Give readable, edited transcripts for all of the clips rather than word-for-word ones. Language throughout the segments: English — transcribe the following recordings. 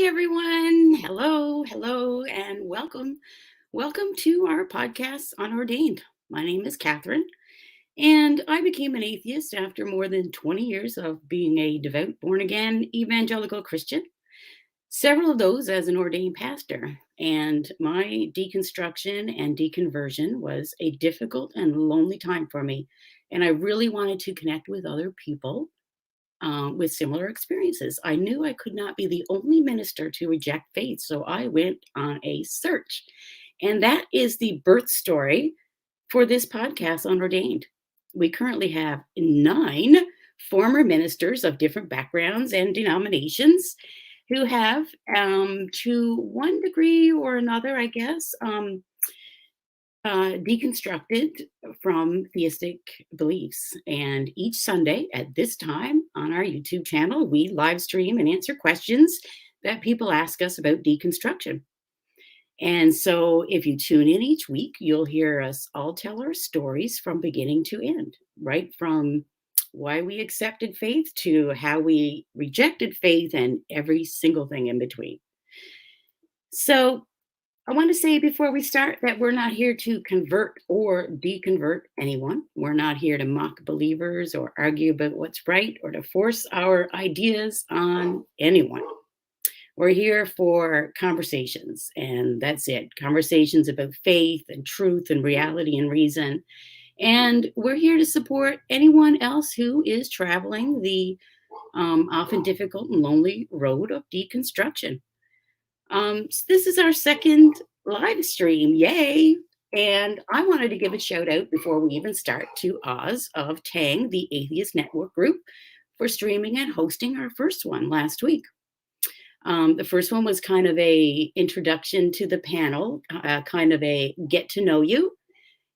Hi, everyone. Hello, and welcome. Welcome to our podcast, Unordained. My name is Catherine, and I became an atheist after more than 20 years of being a devout, born again evangelical Christian, several of those as an ordained pastor. And my deconstruction and deconversion was a difficult and lonely time for me. And I really wanted to connect with other people with similar experiences. I knew I could not be the only minister to reject faith, so I went on a search. And that is the birth story for this podcast, Unordained. We currently have 9 former ministers of different backgrounds and denominations who have, to one degree or another, I guess, deconstructed from theistic beliefs. And each Sunday at this time on our YouTube channel, we live stream and answer questions that people ask us about deconstruction. And so if you tune in each week, you'll hear us all tell our stories from beginning to end, right from why we accepted faith to how we rejected faith and every single thing in between. So I want to say before we start that we're not here to convert or deconvert anyone. We're not here to mock believers or argue about what's right or to force our ideas on anyone. We're here for conversations, and that's it. Conversations about faith and truth and reality and reason. And we're here to support anyone else who is traveling the often difficult and lonely road of deconstruction. This is our second live stream. Yay! And I wanted to give a shout out before we even start to Oz of Tang, the Atheist Network Group, for streaming and hosting our first one last week. The first one was kind of a introduction to the panel, kind of a get to know you.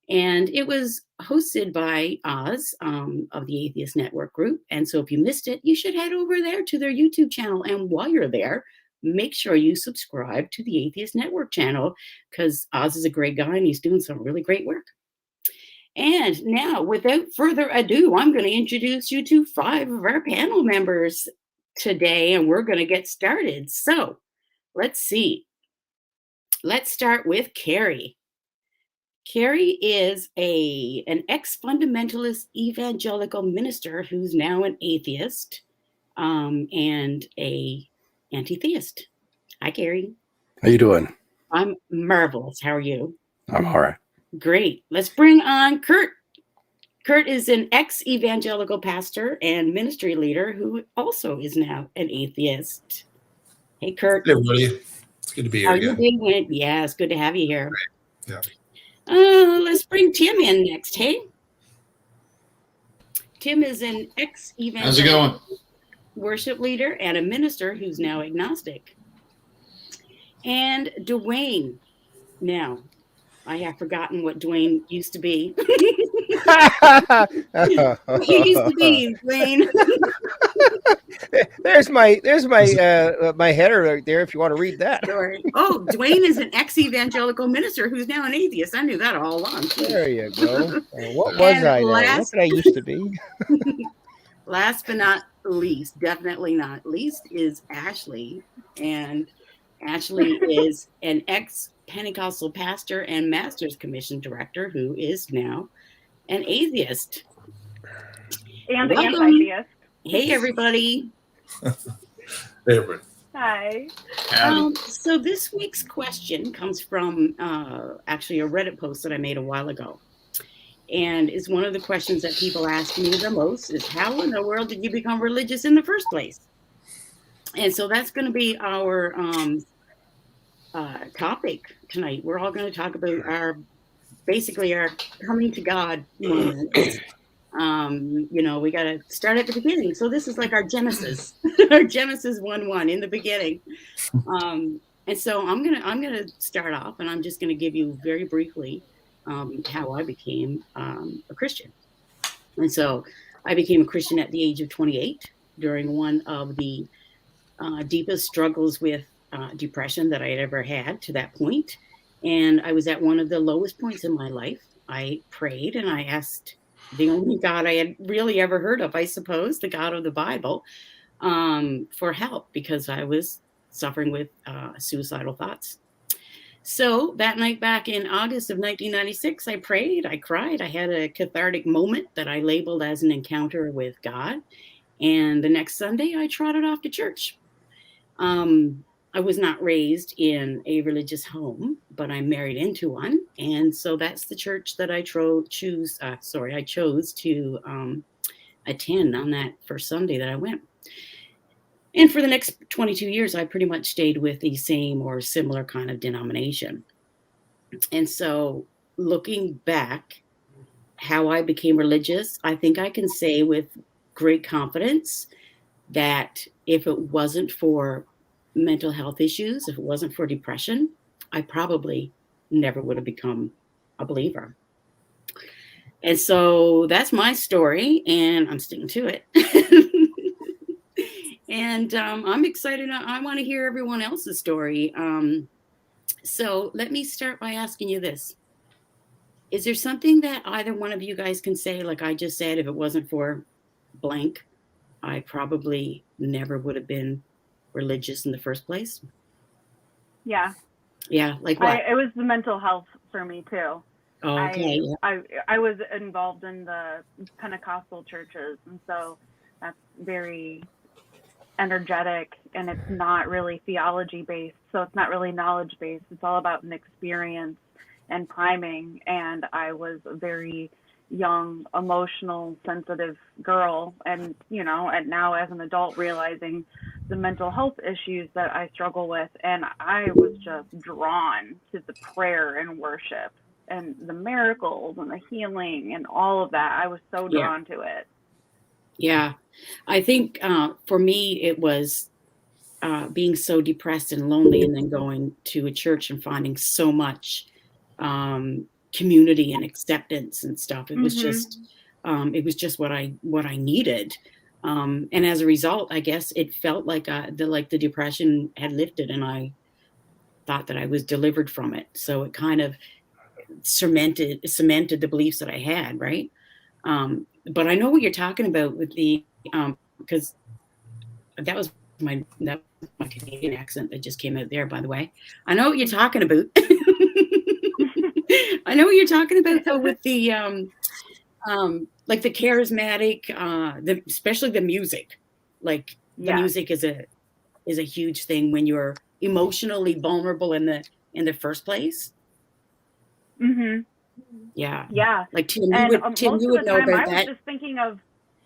And it was hosted by Oz of the Atheist Network Group. And so if you missed it, you should head over there to their YouTube channel. And while you're there, make sure you subscribe to the Atheist Network channel because Oz is a great guy and he's doing some really great work. And now, without further ado, I'm going to introduce you to 5 of our panel members today, and we're going to get started. So let's see. Let's start with Carrie. Carrie is an ex-fundamentalist evangelical minister who's now an atheist and a anti-theist. Hi, Carrie. How you doing? I'm marvelous. How are you? I'm all right. Great. Let's bring on Kurt. Kurt is an ex-evangelical pastor and ministry leader who also is now an atheist. Hey, Kurt. Hey, everybody. It's good to be here again. How you doing? Yeah, it's good to have you here. Great. Yeah. Let's bring Tim in next. Hey. Tim is an ex-evangelical worship leader and a minister who's now agnostic. And Dwayne. Now, I have forgotten what Dwayne used to be. He used to be Dwayne. There's my my header right there if you want to read that. Sorry. Oh, Dwayne is an ex-evangelical minister who's now an atheist. I knew that all along. There you go. What was I? What did I used to be? Last but not least, definitely not least, is Ashley. And Ashley is an ex-Pentecostal pastor and Master's Commission director who is now an atheist. And an anti-theist. Hey, everybody. Hey, everybody. Hi. So this week's question comes from actually a Reddit post that I made a while ago. And it's one of the questions that people ask me the most is, how in the world did you become religious in the first place? And so that's going to be our topic tonight. We're all going to talk about our coming to God moment. We got to start at the beginning. So this is like our Genesis, our Genesis 1:1 in the beginning. And so I'm gonna start off, and I'm just gonna give you very briefly how I became a Christian. And so I became a Christian at the age of 28 during one of the deepest struggles with depression that I had ever had to that point. And I was at one of the lowest points in my life. I prayed and I asked the only God I had really ever heard of, I suppose, the God of the Bible, for help, because I was suffering with suicidal thoughts. So that night back in August of 1996, I prayed, I cried, I had a cathartic moment that I labeled as an encounter with God. And the next Sunday, I trotted off to church. I was not raised in a religious home, but I'm married into one. And so that's the church that I chose to attend on that first Sunday that I went. And for the next 22 years, I pretty much stayed with the same or similar kind of denomination. And so looking back, how I became religious, I think I can say with great confidence that if it wasn't for mental health issues, if it wasn't for depression, I probably never would have become a believer. And so that's my story, and I'm sticking to it. And I'm excited. I want to hear everyone else's story. So let me start by asking you this. Is there something that either one of you guys can say, like I just said, if it wasn't for blank, I probably never would have been religious in the first place? Yeah. Yeah, like what? It was the mental health for me too. Oh, okay. I was involved in the Pentecostal churches, and so that's very energetic, and it's not really theology based, so it's not really knowledge based. It's all about an experience and priming. And I was a very young, emotional, sensitive girl, and and now as an adult realizing the mental health issues that I struggle with, and I was just drawn to the prayer and worship and the miracles and the healing and all of that. I was so drawn to it. Yeah, I think for me, it was being so depressed and lonely, and then going to a church and finding so much community and acceptance and stuff. It was just what I needed. And as a result, I guess it felt like the depression had lifted, and I thought that I was delivered from it. So it kind of cemented the beliefs that I had, right? But I know what you're talking about with the because that was my Canadian accent that just came out there, by the way. I know what you're talking about. I know what you're talking about though, with the like the charismatic, especially the music. Like the music is a huge thing when you're emotionally vulnerable in the first place. Mm-hmm. Yeah. Like Tim, you would know about that. I was just thinking of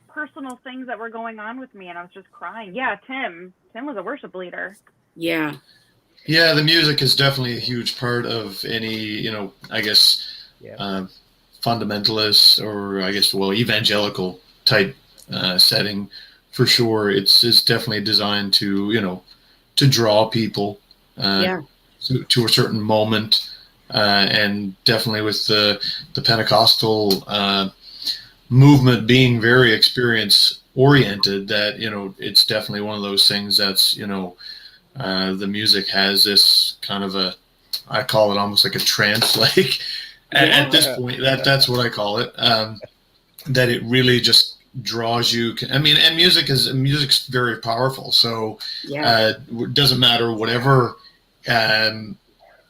personal things that were going on with me, and I was just crying. Yeah, Tim was a worship leader. Yeah, the music is definitely a huge part of any, I guess, fundamentalist or I guess, evangelical type setting for sure. It's definitely designed to, to draw people to a certain moment. And definitely with the Pentecostal movement being very experience oriented, that, it's definitely one of those things that's, the music has this kind of I call it almost like a trance, like at this point, that's what I call it, that it really just draws you. I mean, and music's very powerful. So it doesn't matter whatever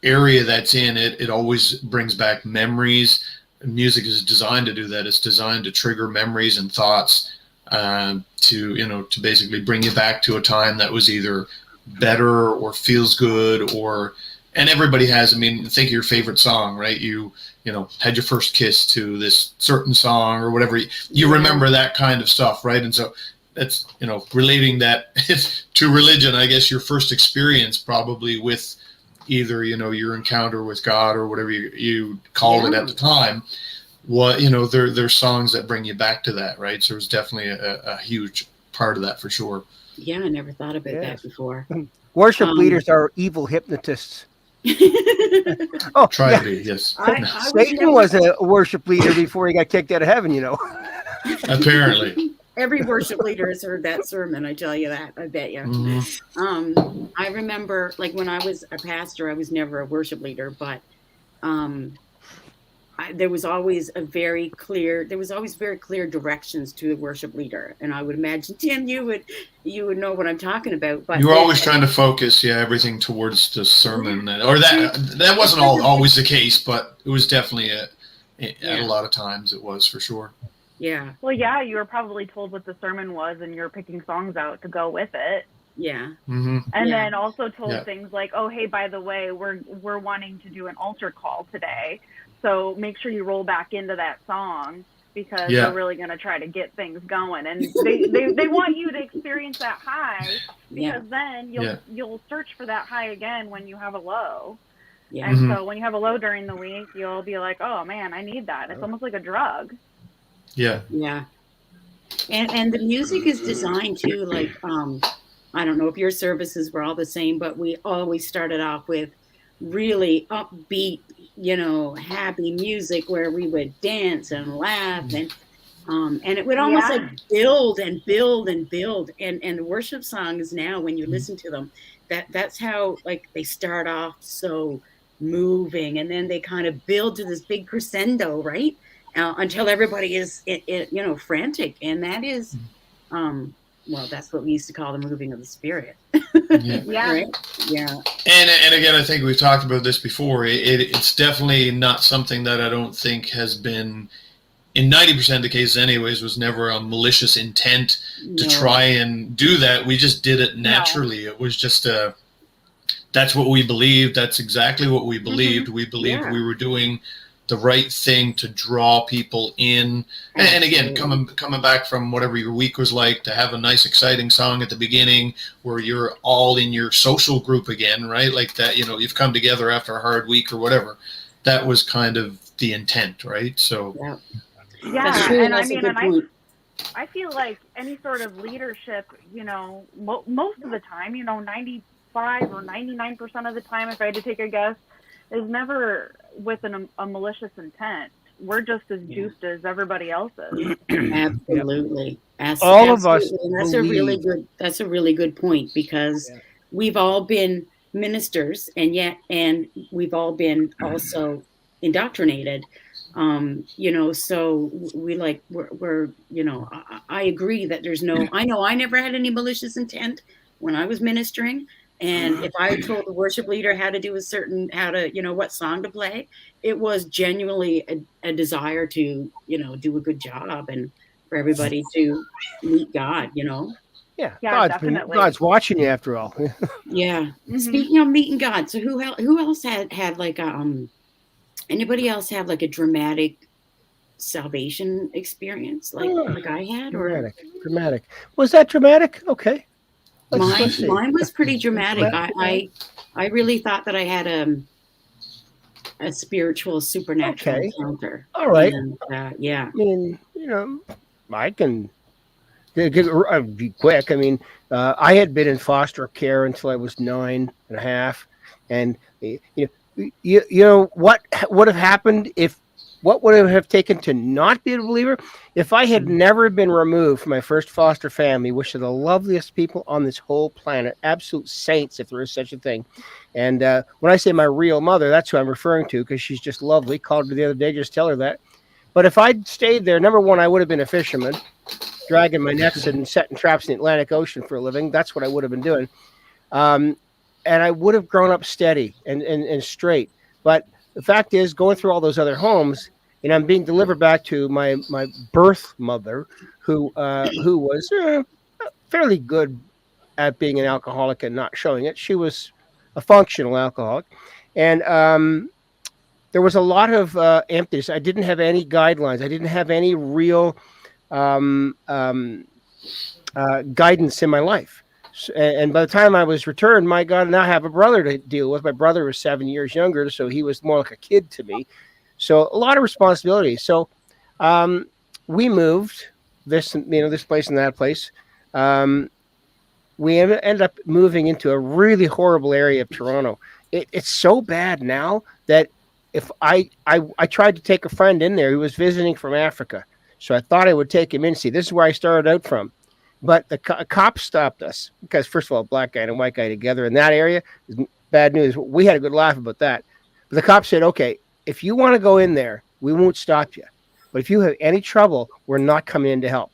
area that's in it, it always brings back memories. Music is designed to do that. It's designed to trigger memories and thoughts, to basically bring you back to a time that was either better or feels good, and everybody has, think of your favorite song, right? You had your first kiss to this certain song or whatever. You remember that kind of stuff, right? And so that's, relating that to religion, I guess your first experience probably with either, your encounter with God or whatever you called it at the time, there's songs that bring you back to that, right? So there's definitely a huge part of that for sure. Yeah, I never thought about that before. Worship leaders are evil hypnotists. Try to be, yes. Satan was a worship leader before he got kicked out of heaven, Apparently. Every worship leader has heard that sermon, I tell you that, I bet you. Mm-hmm. I remember, like, when I was a pastor, I was never a worship leader, but I there was always very clear directions to the worship leader, and I would imagine, Tim, you would know what I'm talking about. But you were always trying to focus, everything towards the sermon, or that wasn't always the case, but it was definitely at a lot of times it was, for sure. Yeah. Well, yeah, you were probably told what the sermon was, and you're picking songs out to go with it. Yeah. Mm-hmm. And then also told things like, oh, hey, by the way, we're wanting to do an altar call today, so make sure you roll back into that song, because we're really going to try to get things going. And they want you to experience that high, because then you'll search for that high again when you have a low. Yeah. And so when you have a low during the week, you'll be like, oh man, I need that. It's almost like a drug. Yeah. Yeah. And the music is designed to, like, I don't know if your services were all the same, but we always started off with really upbeat, happy music where we would dance and laugh, and it would almost like build and build and build. And the worship songs now, when you listen to them, that's how, like, they start off so moving, and then they kind of build to this big crescendo, right? Until everybody is, frantic, and that is, well, that's what we used to call the moving of the Spirit. Right? Yeah. And again, I think we've talked about this before. It's definitely not something that I don't think has been, in 90% of the cases anyways, was never a malicious intent to try and do that. We just did it naturally. It was just that's what we believed. That's exactly what we believed. We believed we were doing the right thing to draw people in. And again, coming back from whatever your week was like, to have a nice, exciting song at the beginning where you're all in your social group again, right? Like that, you've come together after a hard week or whatever. That was kind of the intent, right? So that's true. And I feel like any sort of leadership, most of the time, 95 or 99% of the time, if I had to take a guess, is never with a malicious intent. We're just as juiced as everybody else is. Absolutely. All of us. And that's a really good point, because we've all been ministers, and we've all been also indoctrinated. So we're I agree that I know I never had any malicious intent when I was ministering. And if I told the worship leader how to do what song to play, it was genuinely a desire to, do a good job and for everybody to meet God, Yeah, God's watching you after all. Yeah. Mm-hmm. Speaking of meeting God, so who else had like anybody else have like a dramatic salvation experience like I had? Dramatic. Was that dramatic? Okay. Mine was pretty dramatic. I really thought that I had a spiritual, supernatural encounter. All right. And, I mean, I can be quick. I mean, I had been in foster care until I was 9.5, and you know what would have happened if. What would it have taken to not be a believer? If I had never been removed from my first foster family, which are the loveliest people on this whole planet, absolute saints, if there is such a thing. And when I say my real mother, that's who I'm referring to, because she's just lovely. Called her the other day, just tell her that. But if I'd stayed there, number one, I would have been a fisherman, dragging my nets and setting traps in the Atlantic Ocean for a living. That's what I would have been doing. And I would have grown up steady and straight. But the fact is, going through all those other homes, and I'm being delivered back to my birth mother, who was fairly good at being an alcoholic and not showing it. She was a functional alcoholic, and there was a lot of emptiness. I didn't have any guidelines. I didn't have any real guidance in my life. And by the time I was returned, my God, now I have a brother to deal with. My brother was 7 years younger, so he was more like a kid to me. So a lot of responsibility. So we moved this place and that place. We ended up moving into a really horrible area of Toronto. It's so bad now that if I tried to take a friend in there who was visiting from Africa, so I thought I would take him in. See, this is where I started out from. But the cops stopped us because, first of all, a black guy and a white guy together in that area is bad news. We had a good laugh about that. But the cops said, okay, if you want to go in there, We won't stop you. But if you have any trouble, we're not coming in to help.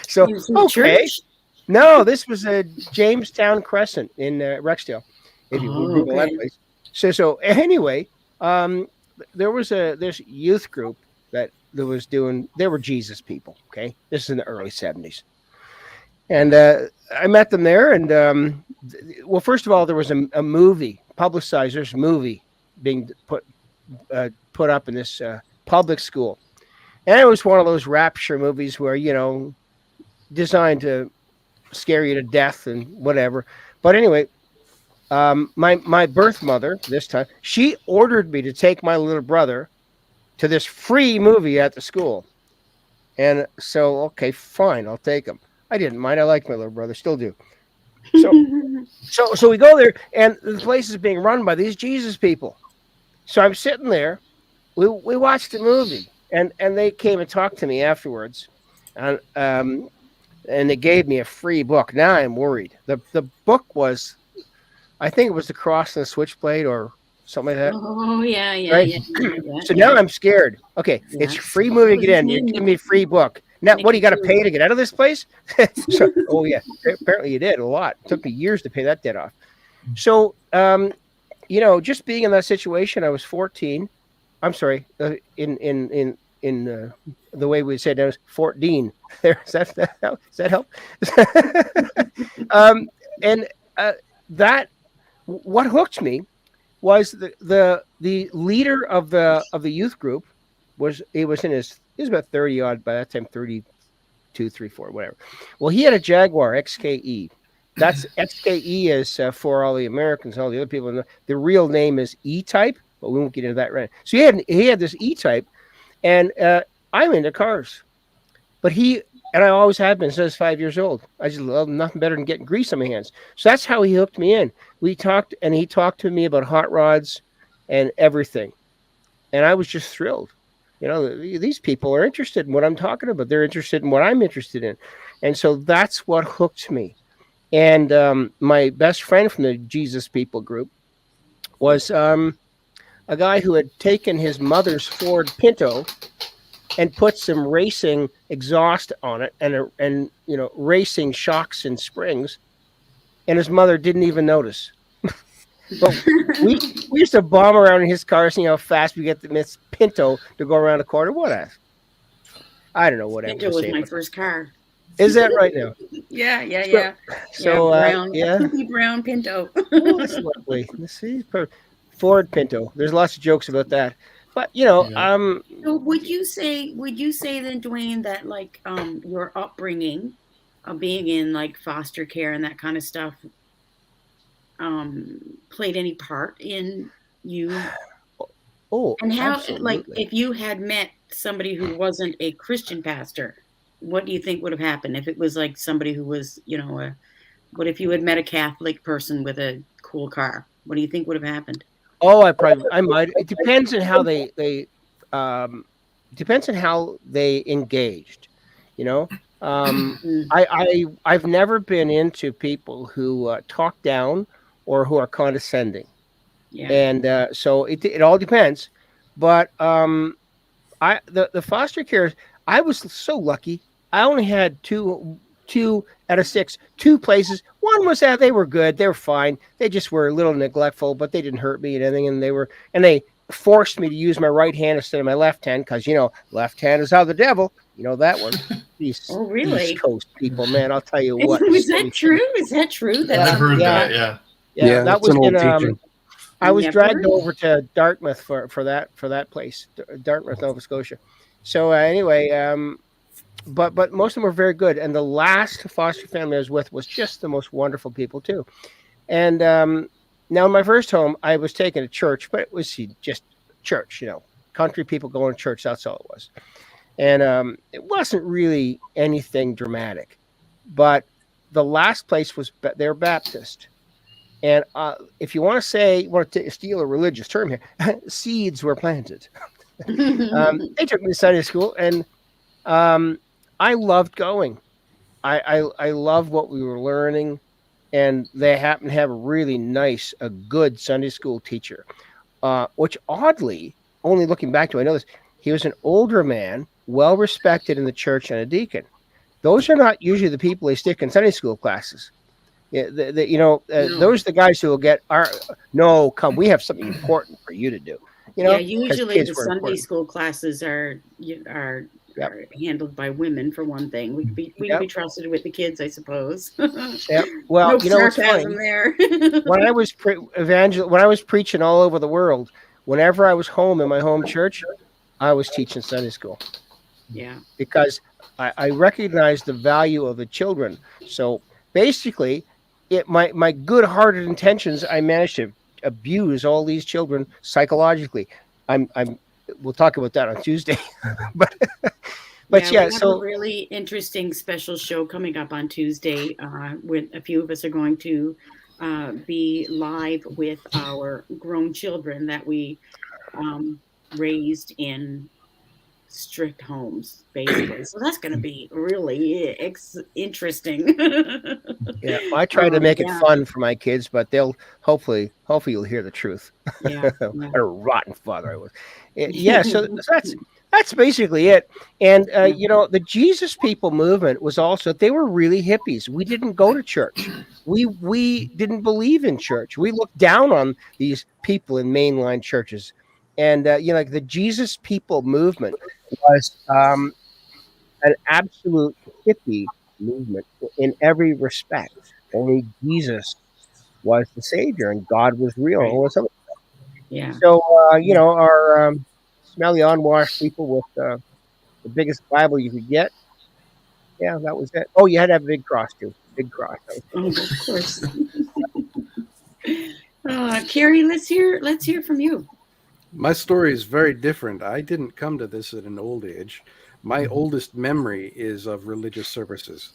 So, It was in the okay. church? No, this was a Jamestown Crescent in Rexdale, if you Oh, Google that okay. place. So anyway, there was this youth group that was doing. They were Jesus people. Okay, this is in the early 70s, and I met them there. And well, first of all, there was a movie publicized. There's a movie being put up in this public school, and it was one of those rapture movies where designed to scare you to death and whatever. But anyway, my birth mother this time, she ordered me to take my little brother to this free movie at the school. And so, okay, fine, I'll take him. I didn't mind. I like my little brother, still do. So we go there, and the place is being run by these Jesus people. So I'm sitting there. We watched the movie, and they came and talked to me afterwards, and they gave me a free book. Now I'm worried. The book was, I think it was The Cross and the Switchblade or something like that. Oh, yeah, yeah, Right? yeah. So now I'm scared. Okay, Yeah. it's free movie to get in. You're giving me a free book. Now, what do you got to pay to get out of this place? So, oh yeah, apparently you did a lot. It took me years to pay that debt off. So, just being in that situation, I was 14. I'm sorry, in the way we said it was Fort Dean. There, does that help? That what hooked me was the leader of the youth group was about 30 odd by that time, 32, 34, whatever. Well, he had a Jaguar XKE. That's XKE is for all the Americans, all the other people. The real name is E-Type, but we won't get into that right now. So he had this E-Type, and I'm into cars, but I always have been since I was 5 years old. I just love nothing better than getting grease on my hands. So that's how he hooked me in. We talked, and he talked to me about hot rods and everything, and I was just thrilled. These people are interested in what I'm talking about. They're interested in what I'm interested in, and so that's what hooked me. And my best friend from the Jesus People group was a guy who had taken his mother's Ford Pinto and put some racing exhaust on it and racing shocks and springs, and his mother didn't even notice. But we used to bomb around in his car, seeing how fast we get Miss Pinto to go around the corner. I don't know what Pinto was my first car. Is that right now? Yeah. So brown, yeah, brown Pinto. oh, that's lovely. See, Ford Pinto. There's lots of jokes about that. But So would you say then, Dwayne, that like your upbringing of being in like foster care and that kind of stuff played any part in you? Oh, And how, absolutely. like, if you had met somebody who wasn't a Christian pastor, what do you think would have happened? If it was like somebody who was, what if you had met a Catholic person with a cool car? What do you think would have happened? Oh, I might. It depends on how depends on how they engaged. I've never been into people who talk down or who are condescending. Yeah. And so it all depends. But the foster care, I was so lucky. I only had two out of 6, 2 places. One was that they were good, they were fine. They just were a little neglectful, but they didn't hurt me and anything. And they forced me to use my right hand instead of my left hand because left hand is of the devil. You know that one. These really? East Coast people, man. I'll tell you what. Is that true? Is that true? I've heard that. Yeah. Yeah, that was an old in. teaching. I was Never. dragged over to Dartmouth for that place, Dartmouth, Nova Scotia. So anyway, but most of them were very good. And the last foster family I was with was just the most wonderful people too. And now in my first home, I was taken to church, but it was just church, country people going to church. That's all it was. And it wasn't really anything dramatic. But the last place was they're Baptist. And if you want to steal a religious term here, seeds were planted. They took me to Sunday school, and I loved going. I loved what we were learning, and they happened to have a really nice, a good Sunday school teacher, which oddly only looking back to, I know this, he was an older man, well respected in the church and a deacon. Those are not usually the people they stick in Sunday school classes. Yeah, No. those are the guys who will get no, come, we have something important for you to do. Yeah, 'Cause usually kids the were Sunday important. school classes are Yep. are handled by women for one thing. We can be Yep. trusted with the kids, I suppose. Yep. Well, No what's funny? sarcasm there. When I was when I was preaching all over the world, whenever I was home in my home church, I was teaching Sunday school Yeah. because I recognized the value of the children. So basically, my good-hearted intentions, I managed to abuse all these children psychologically. I'm we'll talk about that on Tuesday, but Yeah, yeah. we have a So really interesting special show coming up on Tuesday. With a few of us are going to be live with our grown children that we raised in strict homes, basically. So that's going to be really interesting. yeah, I try to make it Yeah, fun for my kids, but they'll hopefully you'll hear the truth. yeah, What yeah. a rotten father I was. Yeah, so that's basically it. And the Jesus People movement was also, they were really hippies. We didn't go to church. We didn't believe in church. We looked down on these people in mainline churches. And like the Jesus People movement was an absolute hippie movement in every respect. Only Jesus was the savior and God was real. Right. Or something. Yeah. So our smelly unwashed people with the biggest Bible you could get. Yeah, that was it. Oh, you had to have a big cross too. Big cross. Oh, of course. Carrie, let's hear from you. My story is very different. I didn't come to this at an old age. My oldest memory is of religious services.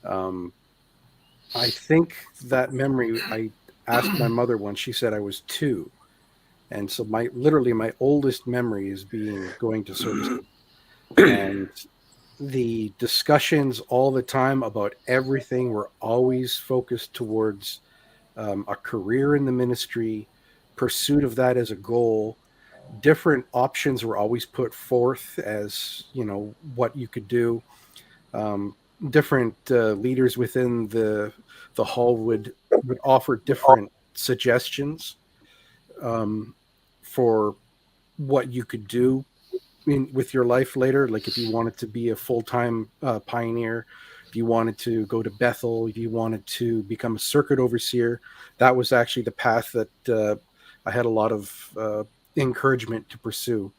I think that memory, I asked my mother once, she said I was 2. And so my oldest memory is going to services. And the discussions all the time about everything were always focused towards a career in the ministry, pursuit of that as a goal. Different options were always put forth as, what you could do. Different leaders within the hall would offer different suggestions for what you could do with your life later. Like if you wanted to be a full-time pioneer, if you wanted to go to Bethel, if you wanted to become a circuit overseer, that was actually the path that I had a lot of encouragement to pursue.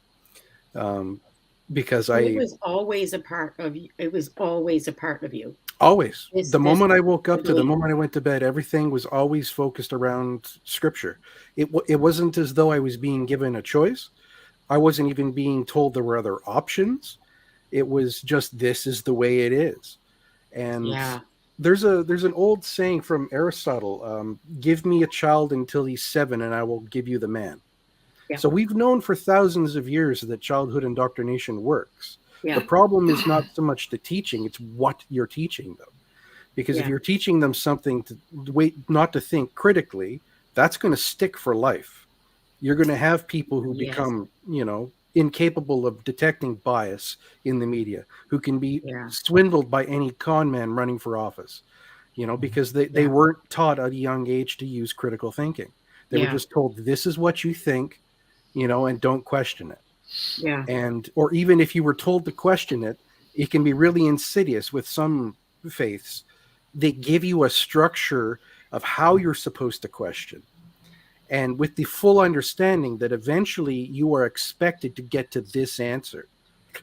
Because it was always a part of you. It was always a part of you. Always. This Moment I woke up to the belief. moment I went to bed, everything was always focused around scripture. It wasn't as though I was being given a choice. I wasn't even being told there were other options. It was just, this is the way it is. And Yeah. there's an old saying from Aristotle, give me a child until he's 7 and I will give you the man. Yeah. So we've known for thousands of years that childhood indoctrination works. Yeah. The problem is not so much the teaching, it's what you're teaching them. Because if Yeah. you're teaching them something to wait, not to think critically, that's going to stick for life. You're going to have people who Yes. become, incapable of detecting bias in the media, who can be Yeah. swindled by any con man running for office, because they Yeah. weren't taught at a young age to use critical thinking. They were Yeah. just told, this is what you think, and don't question it. Yeah. Or even if you were told to question it, it can be really insidious with some faiths. They give you a structure of how you're supposed to question. And with the full understanding that eventually you are expected to get to this answer.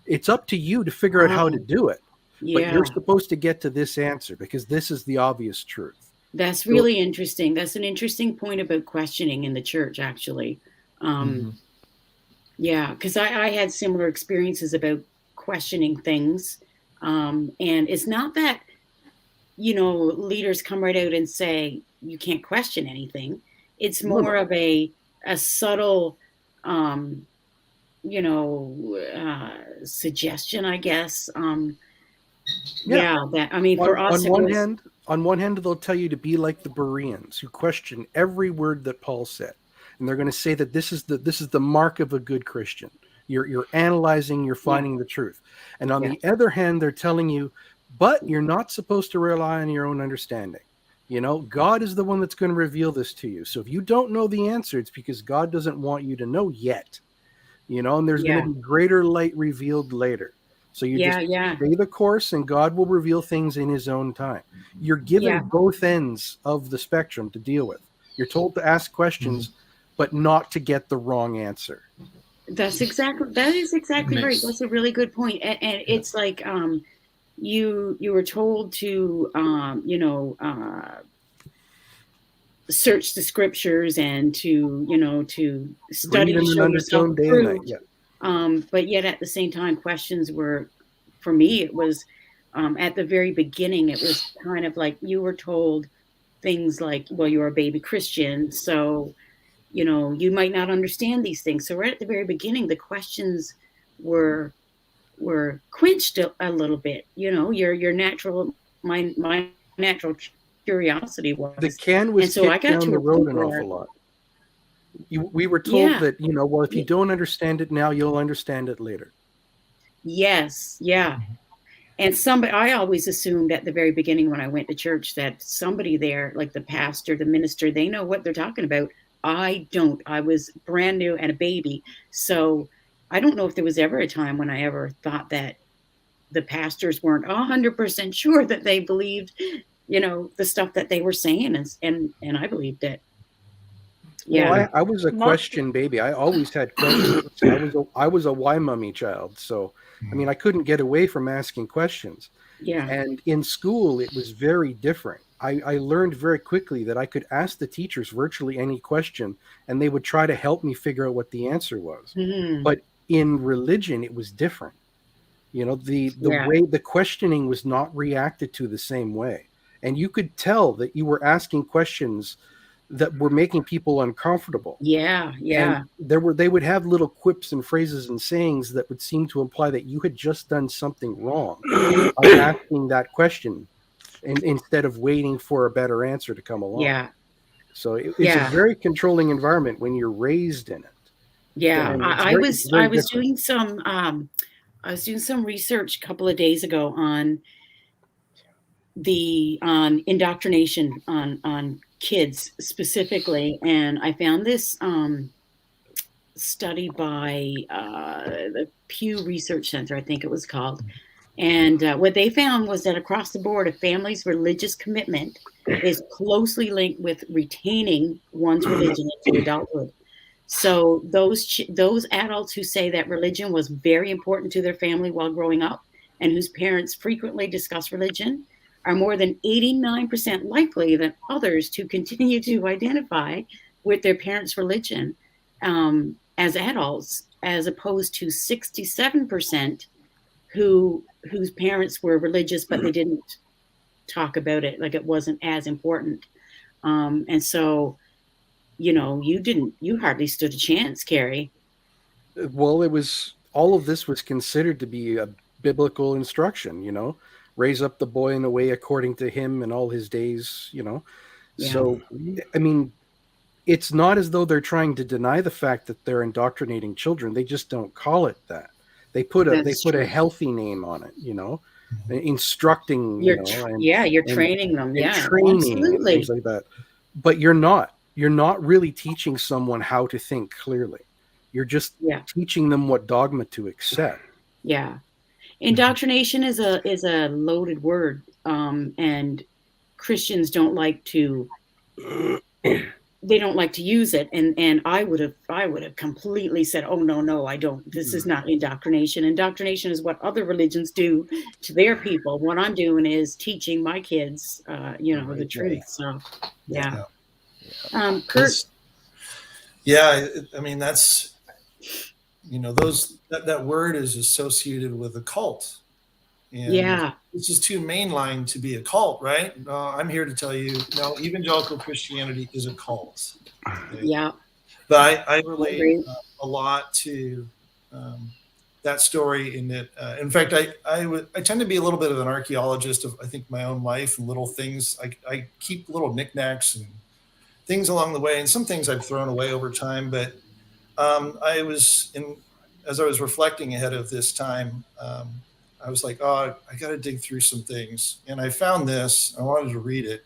It's up to you to figure out how to do it. But Yeah. you're supposed to get to this answer because this is the obvious truth. That's really interesting. That's an interesting point about questioning in the church, actually. Yeah, because I had similar experiences about questioning things. And it's not that, leaders come right out and say, you can't question anything. It's more of a subtle, suggestion, I guess. That, I mean, for us, on one hand, they'll tell you to be like the Bereans, who question every word that Paul said. and they're going to say that this is the mark of a good Christian. You're analyzing, you're finding the truth. And on the other hand, they're telling you, but you're not supposed to rely on your own understanding. You know, God is the one that's going to reveal this to you. So if you don't know the answer, it's because God doesn't want you to know yet. You know, and there's going to be greater light revealed later. So you just stay the course, and God will reveal things in his own time. You're given both ends of the spectrum to deal with. You're told to ask questions, but not to get the wrong answer. That is exactly right. That's a really good point. And it's like, you were told to, search the scriptures and to study to show yourself approved. But yet at the same time, questions were, for me, it was at the very beginning, it was kind of like you were told things like, well, you're a baby Christian, so, you might not understand these things. So right at the very beginning, the questions were quenched a little bit. Your natural, my natural curiosity was. The can was kicked down the road an awful lot. We were told that, well, if you don't understand it now, you'll understand it later. Yes. Yeah. And I always assumed at the very beginning when I went to church that somebody there, like the pastor, the minister, they know what they're talking about. I don't. I was brand new and a baby. So I don't know if there was ever a time when I ever thought that the pastors weren't 100% sure that they believed, the stuff that they were saying. And I believed it. Yeah. Well, I was a question baby. I always had questions. I was a why mummy child. So, I mean, I couldn't get away from asking questions. Yeah. And in school, it was very different. I learned very quickly that I could ask the teachers virtually any question, and they would try to help me figure out what the answer was. Mm-hmm. But in religion, it was different. The way the questioning was not reacted to the same way. And you could tell that you were asking questions that were making people uncomfortable. Yeah. And they would have little quips and phrases and sayings that would seem to imply that you had just done something wrong by asking that question instead of waiting for a better answer to come along. Yeah. So it's a very controlling environment when you're raised in it. Yeah. I was doing some research a couple of days ago on indoctrination on kids specifically, and I found this study by the Pew Research Center, I think it was called. And what they found was that across the board, a family's religious commitment is closely linked with retaining one's religion into adulthood. So those adults who say that religion was very important to their family while growing up and whose parents frequently discuss religion are more than 89% likely than others to continue to identify with their parents' religion as adults, as opposed to 67% whose parents were religious, but they didn't talk about it, like it wasn't as important. And so, you hardly stood a chance, Carrie. Well, all of this was considered to be a biblical instruction, raise up the boy in the way according to him in all his days, So, I mean, it's not as though they're trying to deny the fact that they're indoctrinating children. They just don't call it that. They put a healthy name on it, instructing, you're training them. Training absolutely. Things like that. But you're not really teaching someone how to think clearly. You're just teaching them what dogma to accept. Yeah. Indoctrination is a loaded word. And Christians don't like to use it. And I would have completely said, oh, no, I don't. This is not indoctrination. Indoctrination is what other religions do to their people. What I'm doing is teaching my kids, the truth. So, yeah. Kurt. I mean, that's, that word is associated with a cult. And it's just too mainline to be a cult, right? I'm here to tell you, no, evangelical Christianity is a cult. Okay? Yeah. But I relate a lot to that story in that, in fact, I tend to be a little bit of an archaeologist of, I think, my own life and little things. I keep little knickknacks and things along the way, and some things I've thrown away over time. But as I was reflecting ahead of this time, I was like, oh, I got to dig through some things. And I found this. I wanted to read it.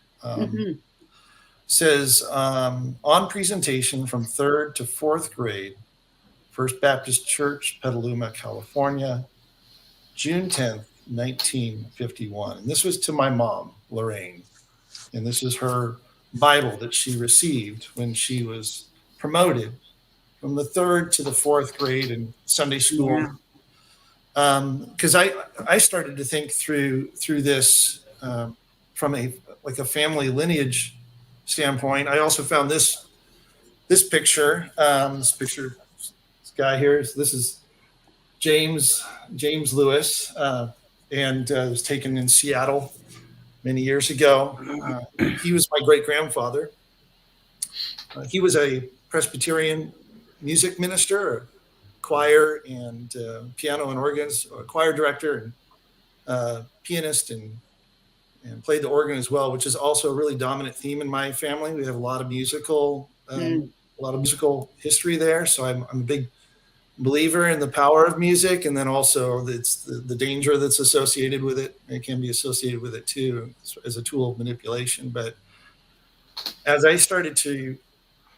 Says, on presentation from 3rd to 4th grade, First Baptist Church, Petaluma, California, June 10th, 1951. And this was to my mom, Lorraine. And this is her Bible that she received when she was promoted from the 3rd to the 4th grade in Sunday school. Because I started to think through this from a family lineage standpoint. I also found this picture. This guy here. This is James Lewis, and it was taken in Seattle many years ago. He was my great grandfather. He was a Presbyterian music minister, choir and piano and organs, choir director and pianist, and played the organ as well, which is also a really dominant theme in my family. We have a lot of musical history there. So I'm a big believer in the power of music, and then also it's the danger that's associated with it. It can be associated with it too as a tool of manipulation. But as I started to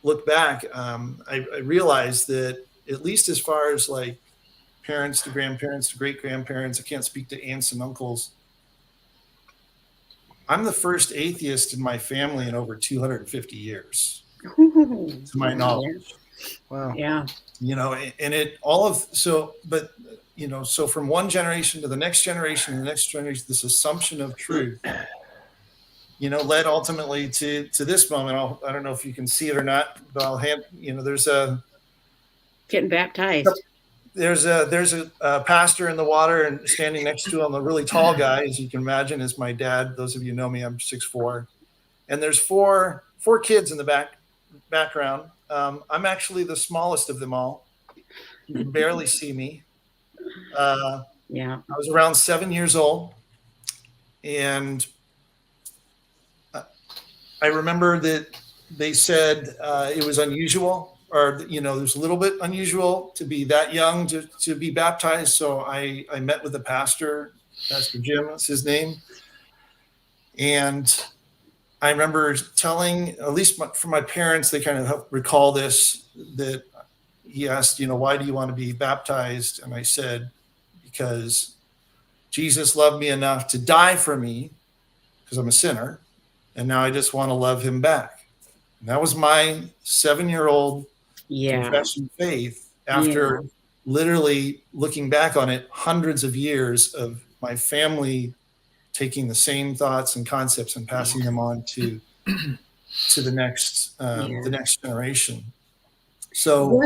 look back, I realized that, at least as far as like parents to grandparents to great grandparents, I can't speak to aunts and uncles, I'm the first atheist in my family in over 250 years, to my knowledge. Wow. Yeah. So from one generation to the next generation, this assumption of truth, led ultimately to this moment. I don't know if you can see it or not, but I'll hand, there's a getting baptized. There's a pastor in the water, and standing next to him, a really tall guy, as you can imagine, is my dad. Those of you who know me, I'm 6'4", and there's four kids in the background. I'm actually the smallest of them all. You can barely see me. I was around 7 years old, and I remember that they said it was unusual, or there's a little bit unusual to be that young to be baptized. So I met with the pastor, Pastor Jim, that's his name, and I remember telling, at least for my parents, they kind of help recall this, that he asked, why do you want to be baptized? And I said, because Jesus loved me enough to die for me, because I'm a sinner, and now I just want to love him back. And that was my 7-year-old confession of faith, after literally looking back on it, hundreds of years of my family taking the same thoughts and concepts and passing them on to the next generation. So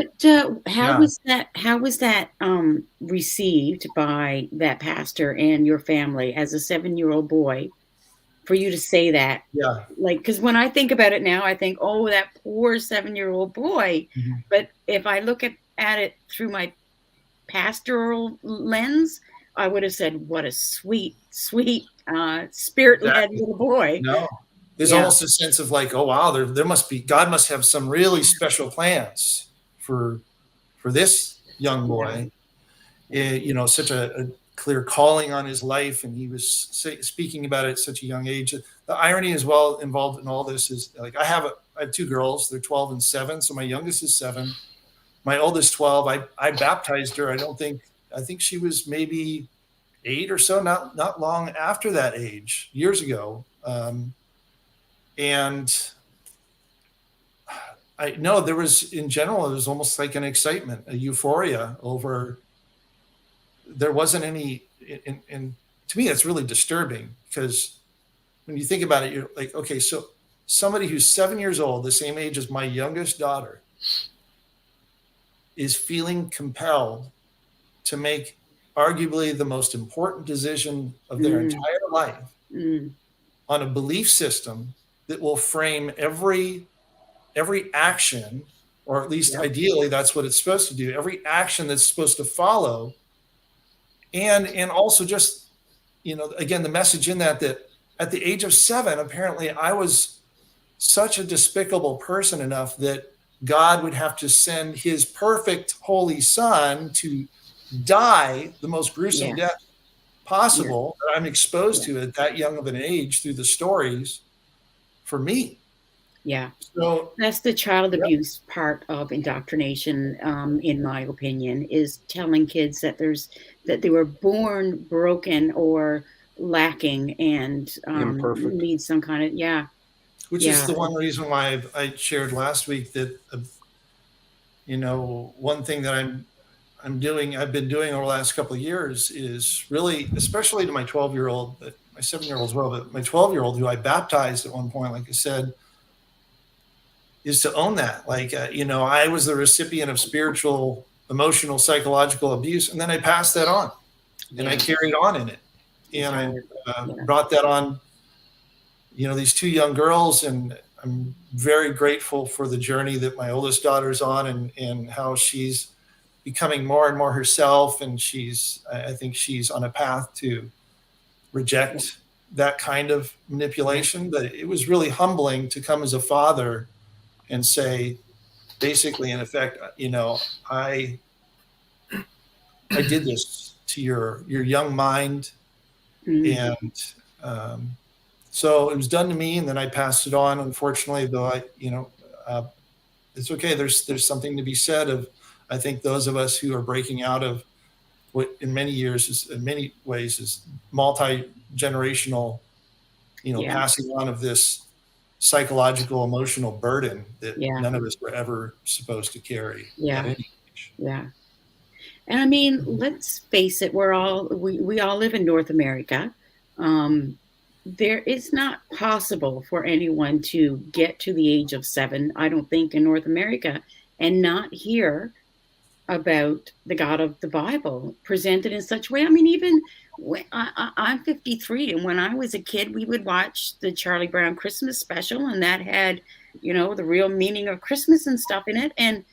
how was that received by that pastor and your family as a 7-year-old boy, for you to say that? Yeah. Because when I think about it now, I think, oh, that poor 7-year-old boy. Mm-hmm. But if I look at it through my pastoral lens, I would have said, what a sweet spirit-led little boy. No, there's almost a sense of like, oh wow, God must have some really special plans for this young boy. Such a clear calling on his life, and he was speaking about it at such a young age. The irony as well involved in all this is, like, I have 2 girls. They're 12 and 7. So my youngest is 7. My oldest 12. I baptized her. I think she was maybe 8 or so, not long after that age, years ago. And I know there was, in general, it was almost like an excitement, a euphoria over. There wasn't any, and to me, it's really disturbing, because when you think about it, you're like, okay, so somebody who's 7 years old, the same age as my youngest daughter, is feeling compelled to make arguably the most important decision of their entire life on a belief system that will frame every action, or at least ideally that's what it's supposed to do, every action that's supposed to follow. And also just, again, the message in that at the age of 7, apparently I was such a despicable person enough that God would have to send his perfect holy son to die the most gruesome Yeah. death possible that I'm exposed to at that young of an age through the stories for me. Yeah. So That's the child Yep. abuse part of indoctrination, in my opinion, is telling kids that that they were born broken or lacking and Imperfect. need some kind of which is yeah, the one reason why I shared last week that one thing that I've been doing over the last couple of years is really, especially to my 12-year-old, but my 7-year-old as well, but my 12-year-old who I baptized at one point, like I said, is to own that. Like, I was the recipient of spiritual, emotional, psychological abuse, and then I passed that on, and I carried on in it, and I brought that on. These two young girls, and I'm very grateful for the journey that my oldest daughter's on, and how she's becoming more and more herself, and I think she's on a path to reject that kind of manipulation. But it was really humbling to come as a father and say, basically, in effect, I did this to your young mind, and so it was done to me, and then I passed it on. Unfortunately, though, it's okay. There's something to be said of, I think, those of us who are breaking out of what in many ways is multi-generational, passing on of this psychological, emotional burden that none of us were ever supposed to carry. Yeah. And I mean, let's face it, we all live in North America. It's not possible for anyone to get to the age of 7, I don't think, in North America and not hear about the God of the Bible presented in such a way. I mean, even when I'm 53, and when I was a kid, we would watch the Charlie Brown Christmas special, and that had, the real meaning of Christmas and stuff in it. And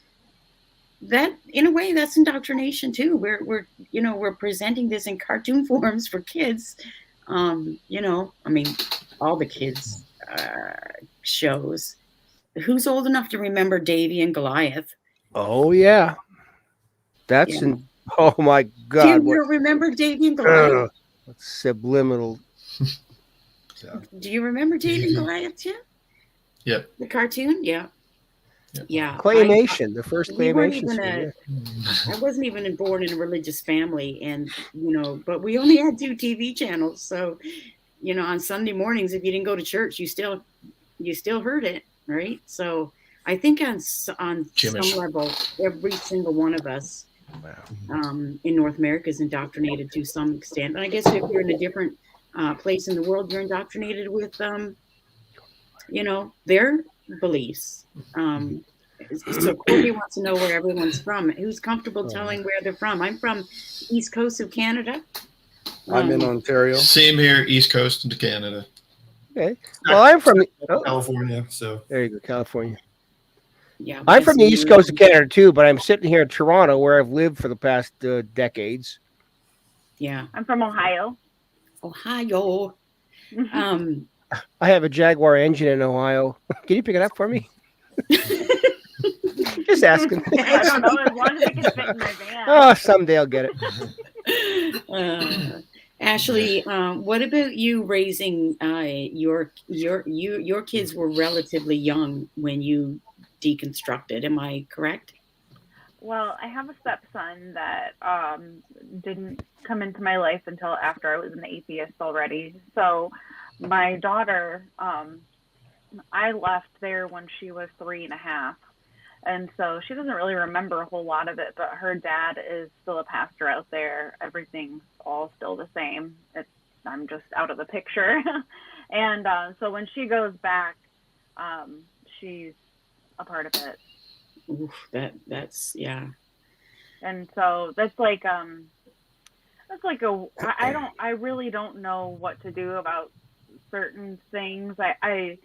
that, in a way, that's indoctrination too. We're presenting this in cartoon forms for kids. I mean, all the kids shows. Who's old enough to remember Davy and Goliath? Oh yeah, that's oh my God! Tim, you remember Davy and Goliath? Subliminal. Do you remember Davy and Goliath, Tim? Yep. The cartoon, yeah. Claymation, the first claymation. I wasn't even born in a religious family, and but we only had 2 TV channels, so on Sunday mornings, if you didn't go to church, you still heard it, right? So I think on some level, every single one of us in North America is indoctrinated to some extent. And I guess if you're in a different place in the world, you're indoctrinated with their beliefs. So Corby wants to know where everyone's from. Who's comfortable telling where they're from? I'm from East Coast of Canada. I'm in Ontario. Same here, East Coast of Canada. Okay. Well, I'm from California. So there you go, California. Yeah, I'm from the East Coast of Canada too, but I'm sitting here in Toronto, where I've lived for the past decades. Yeah, I'm from Ohio. Ohio. I have a Jaguar engine in Ohio. Can you pick it up for me? Just asking. I don't know, as long as it can fit in my van. Oh, someday I'll get it. Ashley, what about you raising your kids were relatively young when you deconstructed? Am I correct? Well, I have a stepson that didn't come into my life until after I was an atheist already. So my daughter, I left there when she was 3.5. And so she doesn't really remember a whole lot of it, but her dad is still a pastor out there. Everything's all still the same. I'm just out of the picture. And so when she goes back, she's a part of it. Oof, that's yeah. And so that's like I really don't know what to do about certain things. I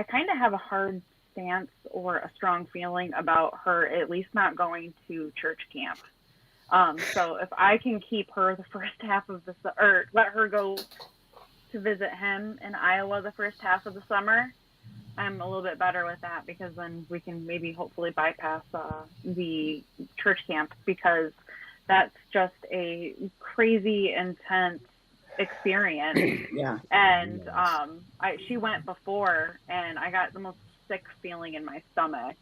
kind of have a hard stance or a strong feeling about her at least not going to church camp. So if I can keep her the first half of or let her go to visit him in Iowa the first half of the summer, I'm a little bit better with that, because then we can maybe hopefully bypass the church camp, because that's just a crazy intense experience. Yeah. And she went before, and I got the most sick feeling in my stomach.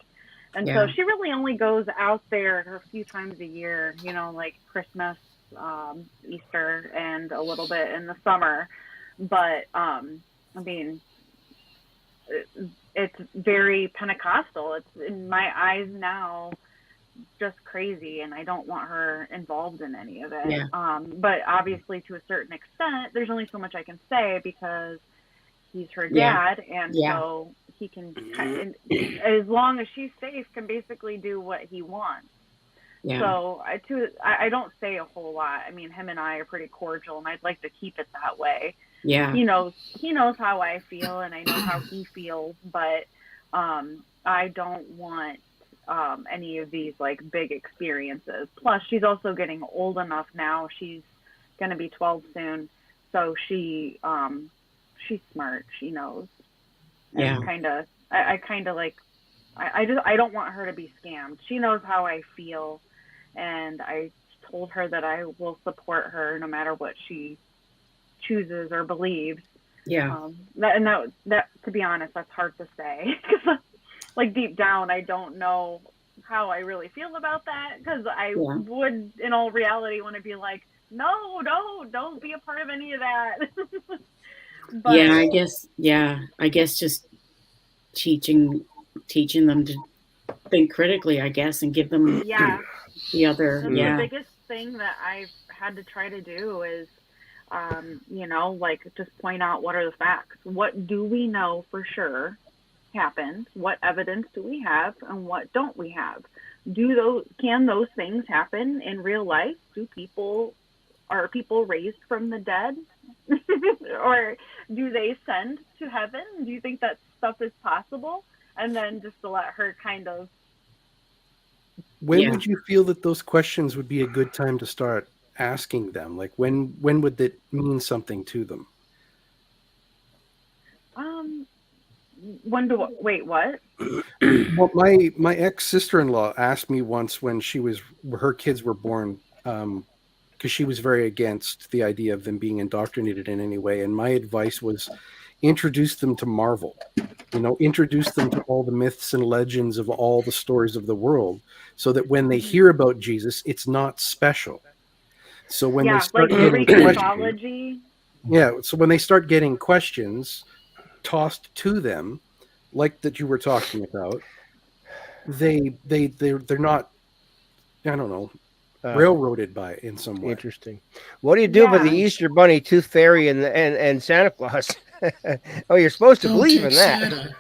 And Yeah. so she really only goes out there a few times a year, you know, like Christmas, Easter, and a little bit in the summer. But I mean, it's very Pentecostal. It's, in my eyes now, just crazy, and I don't want her involved in any of it. Yeah. But obviously, to a certain extent, there's only so much I can say, because he's her Yeah. dad, and Yeah. so he can, as long as she's safe, can basically do what he wants. Yeah. So I don't say a whole lot. I mean, him and I are pretty cordial, and I'd like to keep it that way. Yeah. He knows how I feel, and I know how he feels, but I don't want any of these like big experiences. Plus, she's also getting old enough now. She's gonna be 12 soon, so she's smart. She knows. Yeah. And I don't want her to be scammed. She knows how I feel, and I told her that I will support her no matter what she chooses or believes. Yeah. That to be honest, that's hard to say, because like deep down, I don't know how I really feel about that, because I would, in all reality, want to be like, no, don't be a part of any of that. But, I guess just teaching them to think critically, I guess, and give them the other. That's Yeah. the biggest thing that I've had to try to do is, you know, like just point out what are the facts. What do we know for sure happened? What evidence do we have, and what don't we have? Can those things happen in real life? Are people raised from the dead? Or do they ascend to heaven? Do you think that stuff is possible? And then just to let her kind of. When would you feel that those questions would be a good time to start asking them? Like when would that mean something to them? Wait, what? Well, my ex-sister-in-law asked me once when her kids were born, because she was very against the idea of them being indoctrinated in any way. And my advice was introduce them to Marvel, introduce them to all the myths and legends of all the stories of the world, so that when they hear about Jesus, it's not special. So when they start getting questions, so when they start getting questions tossed to them, like that you were talking about, they're not, I don't know, railroaded by it in some way. Interesting. What do you do with the Easter Bunny, Tooth Fairy, and Santa Claus? Oh, you're supposed to believe in that.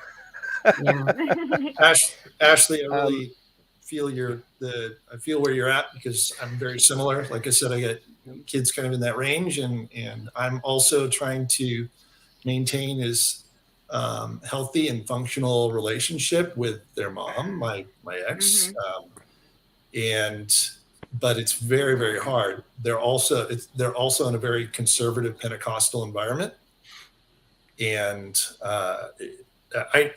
Ashley, I really feel I feel where you're at, because I'm very similar. Like I said, I get kids kind of in that range, and I'm also trying to maintain as healthy and functional relationship with their mom, my ex, but it's very, very hard. They're also in a very conservative Pentecostal environment, and I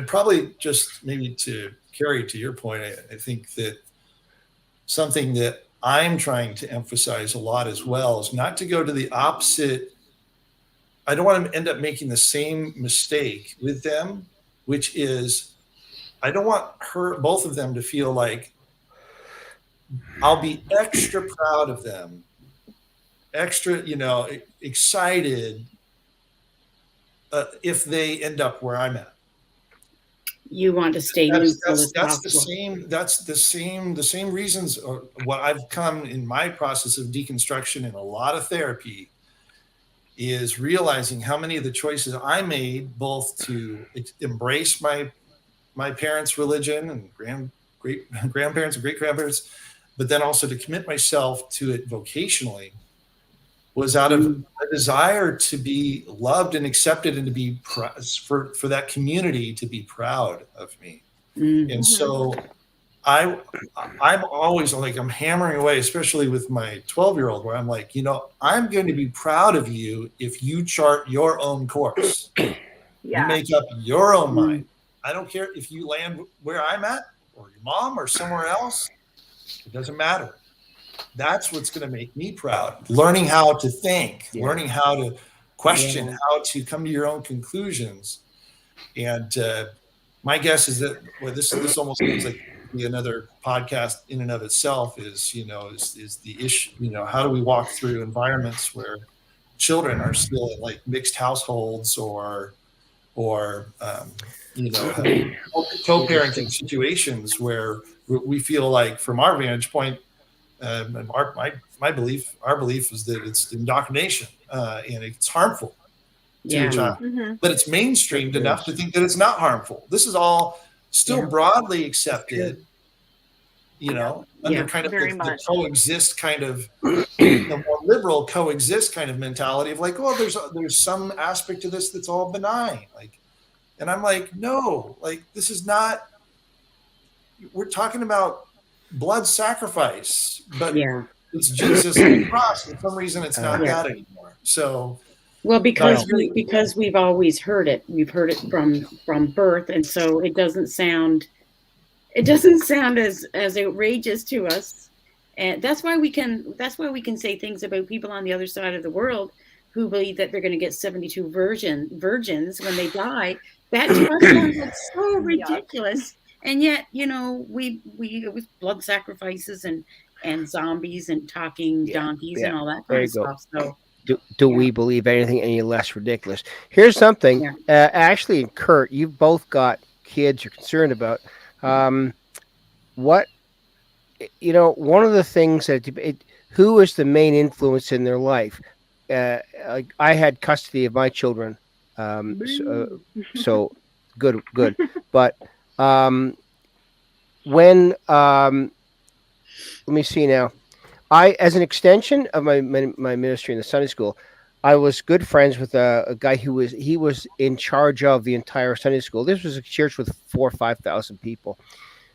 probably, just maybe to carry to your point, I think that something that I'm trying to emphasize a lot as well is not to go to the opposite. I don't want to end up making the same mistake with them, which is I don't want both of them to feel like I'll be extra proud of them, extra, excited if they end up where I'm at. You want to stay neutral as possible. That's the same reasons, or what I've come in my process of deconstruction and a lot of therapy is realizing how many of the choices I made, both to embrace my parents' religion and grandparents and great grandparents, but then also to commit myself to it vocationally, was out of a desire to be loved and accepted, and to be for that community to be proud of me. And so I'm always like, I'm hammering away, especially with my 12-year-old, where I'm like, I'm going to be proud of you if you chart your own course. Yeah. You make up your own mind. I don't care if you land where I'm at or your mom or somewhere else. It doesn't matter. That's what's going to make me proud. Learning how to think, learning how to question, how to come to your own conclusions. And my guess is that this almost seems like another podcast in and of itself is the issue. How do we walk through environments where children are still in like mixed households or co-parenting situations where we feel like, from our vantage point, and our belief is that it's indoctrination and it's harmful to a child, but it's mainstreamed enough to think that it's not harmful. This is all still broadly accepted, under kind of the coexist kind of the more liberal coexist kind of mentality of like, oh, there's some aspect to this that's all benign, like, and I'm like, no, like, this is not. We're talking about blood sacrifice, but it's Jesus on the cross. For some reason, it's not that anymore. So, well, because we've always heard it. We've heard it from birth, and so it doesn't sound as outrageous to us. And that's why we can say things about people on the other side of the world who believe that they're going to get 72 virgins when they die. That sounds like so ridiculous. And yet, we it was blood sacrifices and zombies and talking donkeys and all that kind of stuff. So, do we believe anything any less ridiculous? Here's something. Ashley and Kurt, you've both got kids you're concerned about. One of the things who is the main influence in their life? Like, I had custody of my children, so good. But when let me see now. As an extension of my ministry in the Sunday school, I was good friends with a guy who was in charge of the entire Sunday school. This was a church with 4,000 or 5,000 people.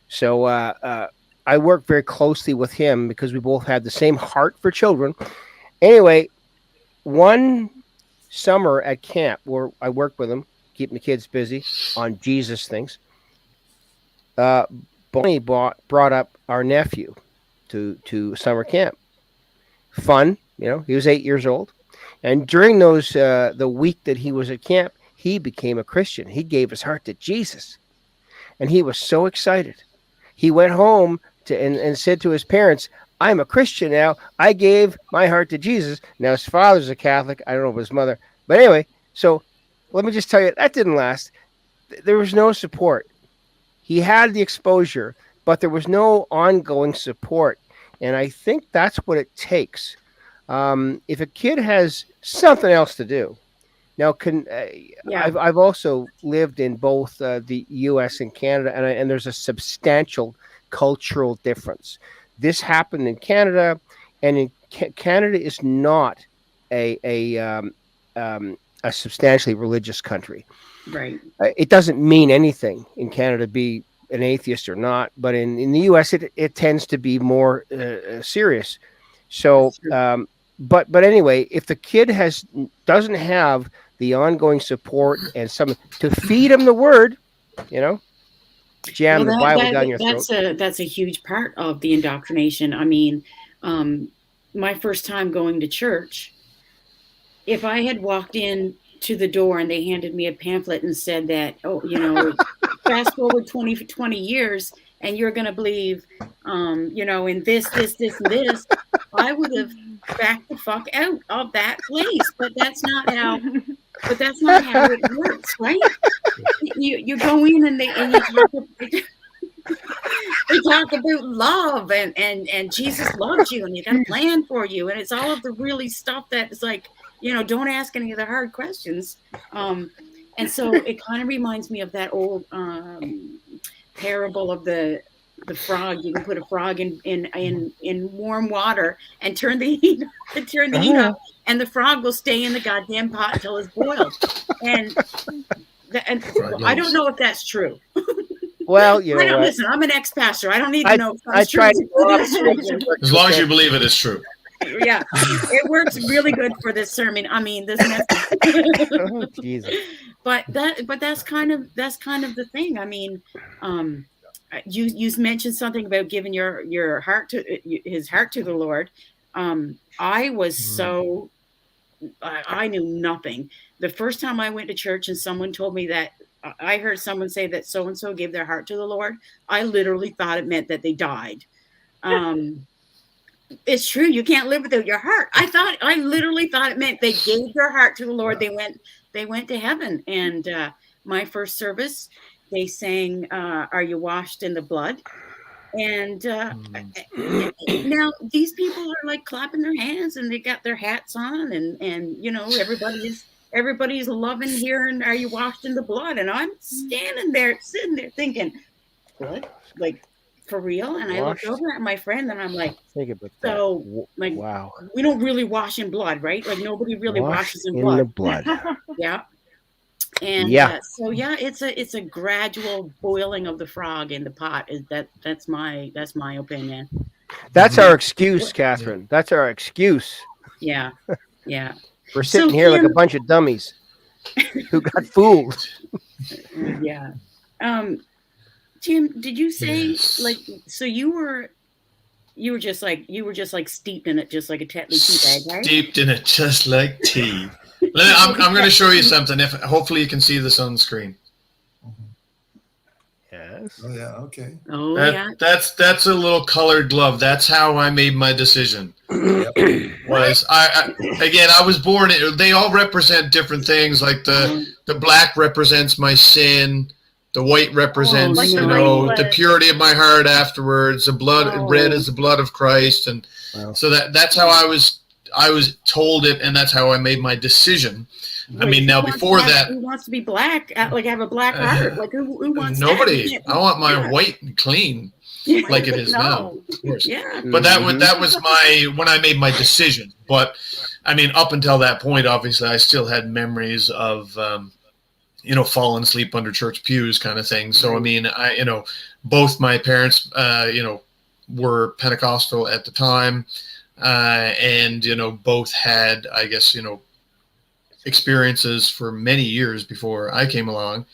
So I worked very closely with him because we both had the same heart for children. Anyway, one summer at camp where I worked with him, keeping the kids busy on Jesus things, Bonnie brought up our nephew to summer camp. Fun, he was 8 years old. And during the week that he was at camp, he became a Christian. He gave his heart to Jesus. And he was so excited. He went home and said to his parents, I'm a Christian now. I gave my heart to Jesus. Now, his father's a Catholic. I don't know about his mother. But anyway, so let me just tell you, that didn't last. There was no support. He had the exposure, but there was no ongoing support. And I think that's what it takes. If a kid has something else to do. Now, I've also lived in both the U.S. and Canada, and there's a substantial cultural difference. This happened in Canada, and Canada is not a substantially religious country. Right. It doesn't mean anything in Canada to be an atheist or not, but in the U.S. it tends to be more serious. So, but anyway, if the kid doesn't have the ongoing support and something to feed him the word, jam the Bible down your throat. That's a huge part of the indoctrination. I mean, my first time going to church, if I had walked in to the door and they handed me a pamphlet and said that, fast forward 20 years and you're going to believe, in this, and this, I would have backed the fuck out of that place. But that's not how it works, right? You go in and they talk about love and Jesus loves you and he got a plan for you. And it's all of the really stuff that is like, don't ask any of the hard questions. And so it kind of reminds me of that old parable of the frog. You can put a frog in warm water and turn the heat up, and the frog will stay in the goddamn pot until it's boiled. And I don't know if that's true. Well, listen, I'm an ex-pastor. I don't need to know if that's true. As long as you believe it is true. Yeah, it works really good for this sermon. I mean, this message. Oh, Jesus. But that's kind of the thing. I mean, you mentioned something about giving your heart to his heart to the Lord. I was so I knew nothing. The first time I went to church and someone told me that I heard someone say that so and so gave their heart to the Lord, I literally thought it meant that they died. It's true. You can't live without your heart. I literally thought it meant they gave their heart to the Lord. They went to heaven. And my first service, they sang, "Are you washed in the blood?" And now these people are like clapping their hands and they got their hats on and you know, everybody's loving hearing, "Are you washed in the blood?" And I'm sitting there thinking, what? Like, for real? And I looked over at my friend and I'm like, Think about so that. like, Wow. we don't really wash in blood, right? Like nobody really washes in the blood. blood. Yeah. And Yeah. so yeah, it's a gradual boiling of the frog in the pot. That's my opinion. That's our excuse, Catherine. That's our excuse. Yeah. Yeah. We're sitting here like a bunch of dummies who got fooled. Yeah. Jim, did you say like, so you were just like steeped in it, just like a Tetley tea bag, right? Steeped in it, just like tea. I'm going to show you something. Hopefully you can see this on the screen. Yes. Oh yeah. Okay. Oh yeah. That's a little colored glove. That's how I made my decision. Was I was born. They all represent different things. Like the black represents my sin. The white represents, like the the purity of my heart afterwards. The blood, red is the blood of Christ, and so that's how I was told it, and that's how I made my decision. I mean, now before that, who wants to be black? Like have a black heart? Like who wants nobody? That? I want my white and clean, like it is now. Of course. Yeah. But that was when I made my decision. But I mean, up until that point, obviously, I still had memories of. Falling asleep under church pews kind of thing. So, I mean, both my parents, were Pentecostal at the time. And, both had, I guess, experiences for many years before I came along.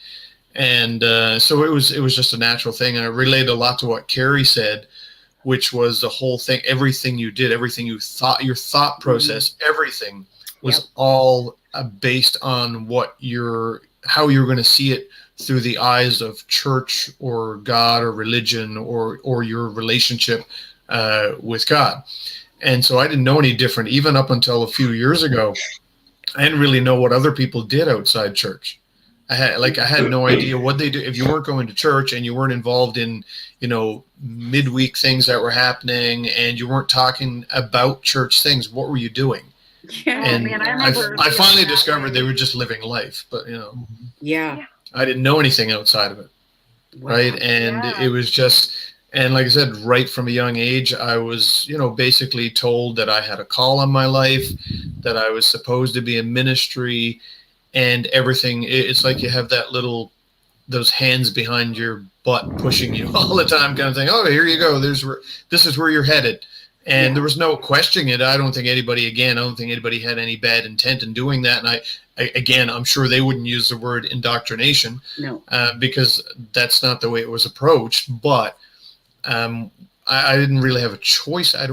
And so it was just a natural thing. And I related a lot to what Carrie said, which was the whole thing, everything you did, everything you thought, your thought process, everything was all based on how you're going to see it through the eyes of church or God or religion or your relationship with God. And so I didn't know any different, even up until a few years ago. I didn't really know what other people did outside church. I had no idea what they do. If you weren't going to church and you weren't involved in, midweek things that were happening and you weren't talking about church things, what were you doing? Yeah. And I finally discovered they were just living life, but Yeah. I didn't know anything outside of it. Wow. Right. And it was just, and like I said, right from a young age, I was, basically told that I had a call on my life, that I was supposed to be in ministry and everything. It's like you have those hands behind your butt pushing you all the time kind of thing. Oh, here you go. This is where you're headed. And there was no questioning it. I don't think anybody had any bad intent in doing that. And I'm sure they wouldn't use the word indoctrination, because that's not the way it was approached. But I didn't really have a choice. At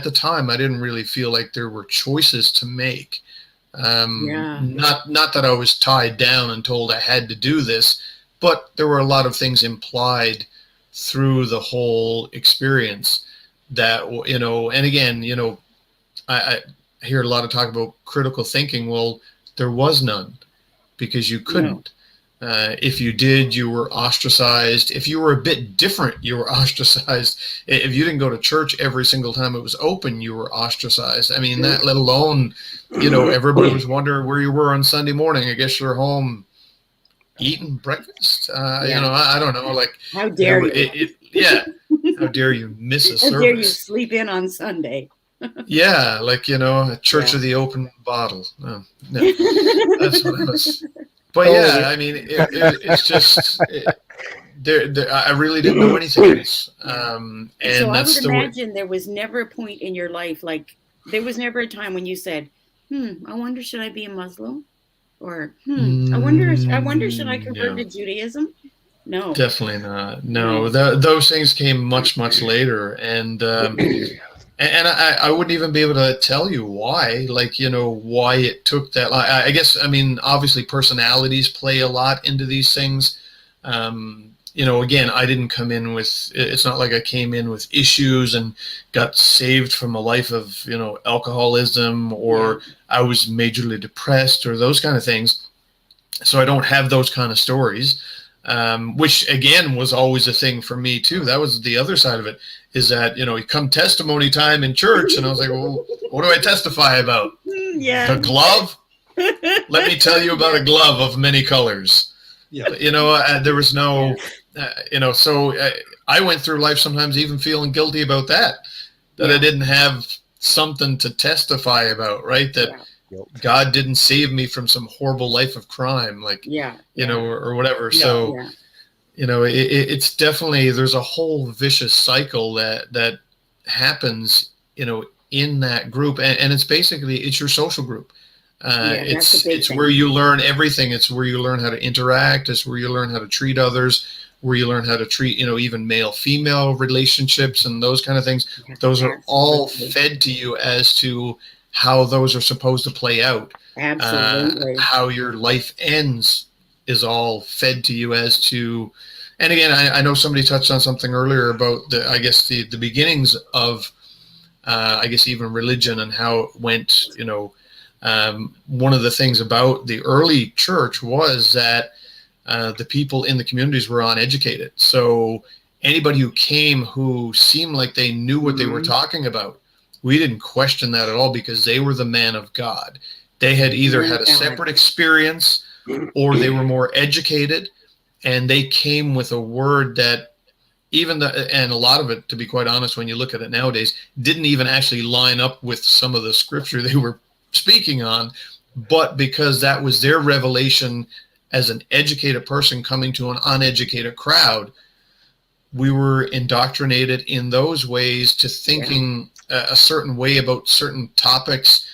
the time, I didn't really feel like there were choices to make. Not that I was tied down and told I had to do this, but there were a lot of things implied through the whole experience. That, and again, I hear a lot of talk about critical thinking. Well, there was none because you couldn't. If you did, you were ostracized. If you were a bit different, you were ostracized. If you didn't go to church every single time it was open, you were ostracized. I mean, that let alone, everybody was wondering where you were on Sunday morning. I guess you're home eating breakfast. I don't know. Like, how dare you? How dare you miss a service? How dare you sleep in on Sunday? Yeah, like, a church of the open bottle. No, that's what it was. But I mean, it's just I really didn't know anything else. And so that's I would imagine there was never a point in your life like There was never a time when you said, I wonder, should I be a Muslim? Or, I wonder, should I convert to No, Judaism? No. definitely not. No. No, those things came much, much later. And I wouldn't even be able to tell you why, like, why it took that. I guess, I mean, obviously personalities play a lot into these things. Again, I didn't come in with, it's not like I came in with issues and got saved from a life of, alcoholism, or I was majorly depressed or those kind of things. So I don't have those kind of stories, which again was always a thing for me too. That was the other side of it, is that, you come testimony time in church, and I was like, well, what do I testify about? Yeah. The glove? Let me tell you about a glove of many colors. Yeah. There was no, so I went through life sometimes even feeling guilty about that I didn't have something to testify about, right? That God didn't save me from some horrible life of crime, like, or whatever. So, it's definitely, there's a whole vicious cycle that happens, in that group. And it's basically, it's your social group. It's where you learn everything. It's where you learn how to interact. It's where you learn how to treat others, where you learn how to treat, even male-female relationships and those kind of things. Those are all fed to you as to how those are supposed to play out. Absolutely. How your life ends is all fed to you as to, and again, I know somebody touched on something earlier about the beginnings of, even religion and how it went, one of the things about the early church was that the people in the communities were uneducated. So anybody who came who seemed like they knew what they were talking about, we didn't question that at all, because they were the man of God. They had either had a separate experience or they were more educated, and they came with a word that and a lot of it, to be quite honest, when you look at it nowadays, didn't even actually line up with some of the scripture they were speaking on, but because that was their revelation as an educated person coming to an uneducated crowd, we were indoctrinated in those ways to thinking a certain way about certain topics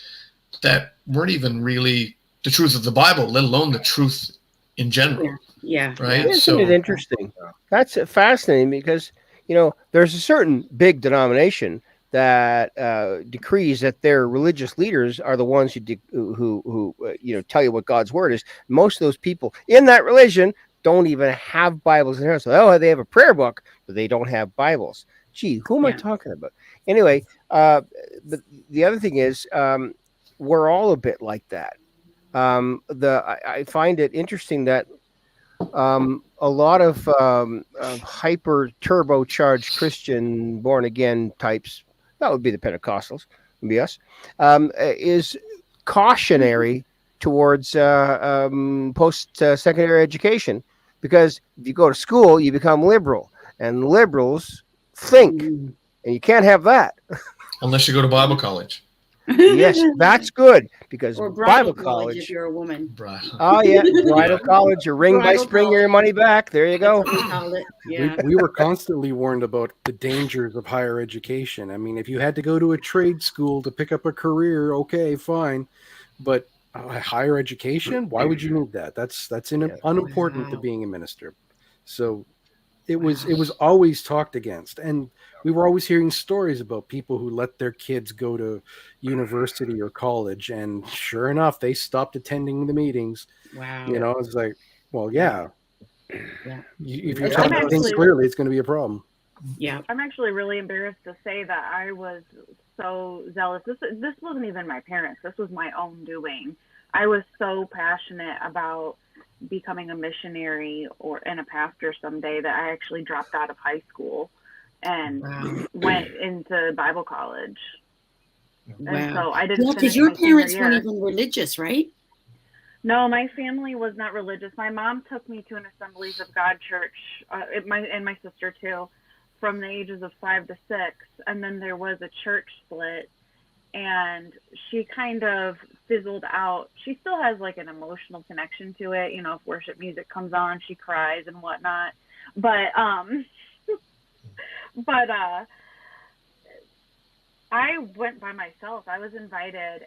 that weren't even really the truth of the Bible, let alone the truth in general. Yeah. Right. Isn't it interesting? That's fascinating, because, there's a certain big denomination that decrees that their religious leaders are the ones who tell you what God's word is. Most of those people in that religion don't even have Bibles in there. So they have a prayer book, but they don't have Bibles. Gee, who am I talking about? Anyway, but the other thing is, we're all a bit like that. I find it interesting that a lot of hyper turbocharged Christian born again types, that would be the Pentecostals, would be us, is cautionary towards post secondary education, because if you go to school, you become liberal, and liberals think, and you can't have that unless you go to Bible college. Yes, that's good, because or Bible college if college. you're a woman. Oh yeah, bridal college. Your ring by spring, your money back. There you go. We call it. Yeah. We were constantly warned about the dangers of higher education. I mean, if you had to go to a trade school to pick up a career, okay, fine, but higher education, why would you need that? That's unimportant to being a minister. So it was always talked against, and we were always hearing stories about people who let their kids go to university or college, and sure enough, they stopped attending the meetings. Wow. It's like, well, if you're I'm trying to think clearly, it's going to be a problem. Yeah. I'm actually really embarrassed to say that I was so zealous. This wasn't even my parents. This was my own doing. I was so passionate about becoming a missionary and a pastor someday that I actually dropped out of high school and went into Bible college. And so I didn't. Because your parents weren't even religious, right? No, my family was not religious. My mom took me to an Assemblies of God church, and my sister too, from the ages of 5 to 6. And then there was a church split, and she kind of fizzled out. She still has like an emotional connection to it. If worship music comes on, she cries and whatnot. But I went by myself. I was invited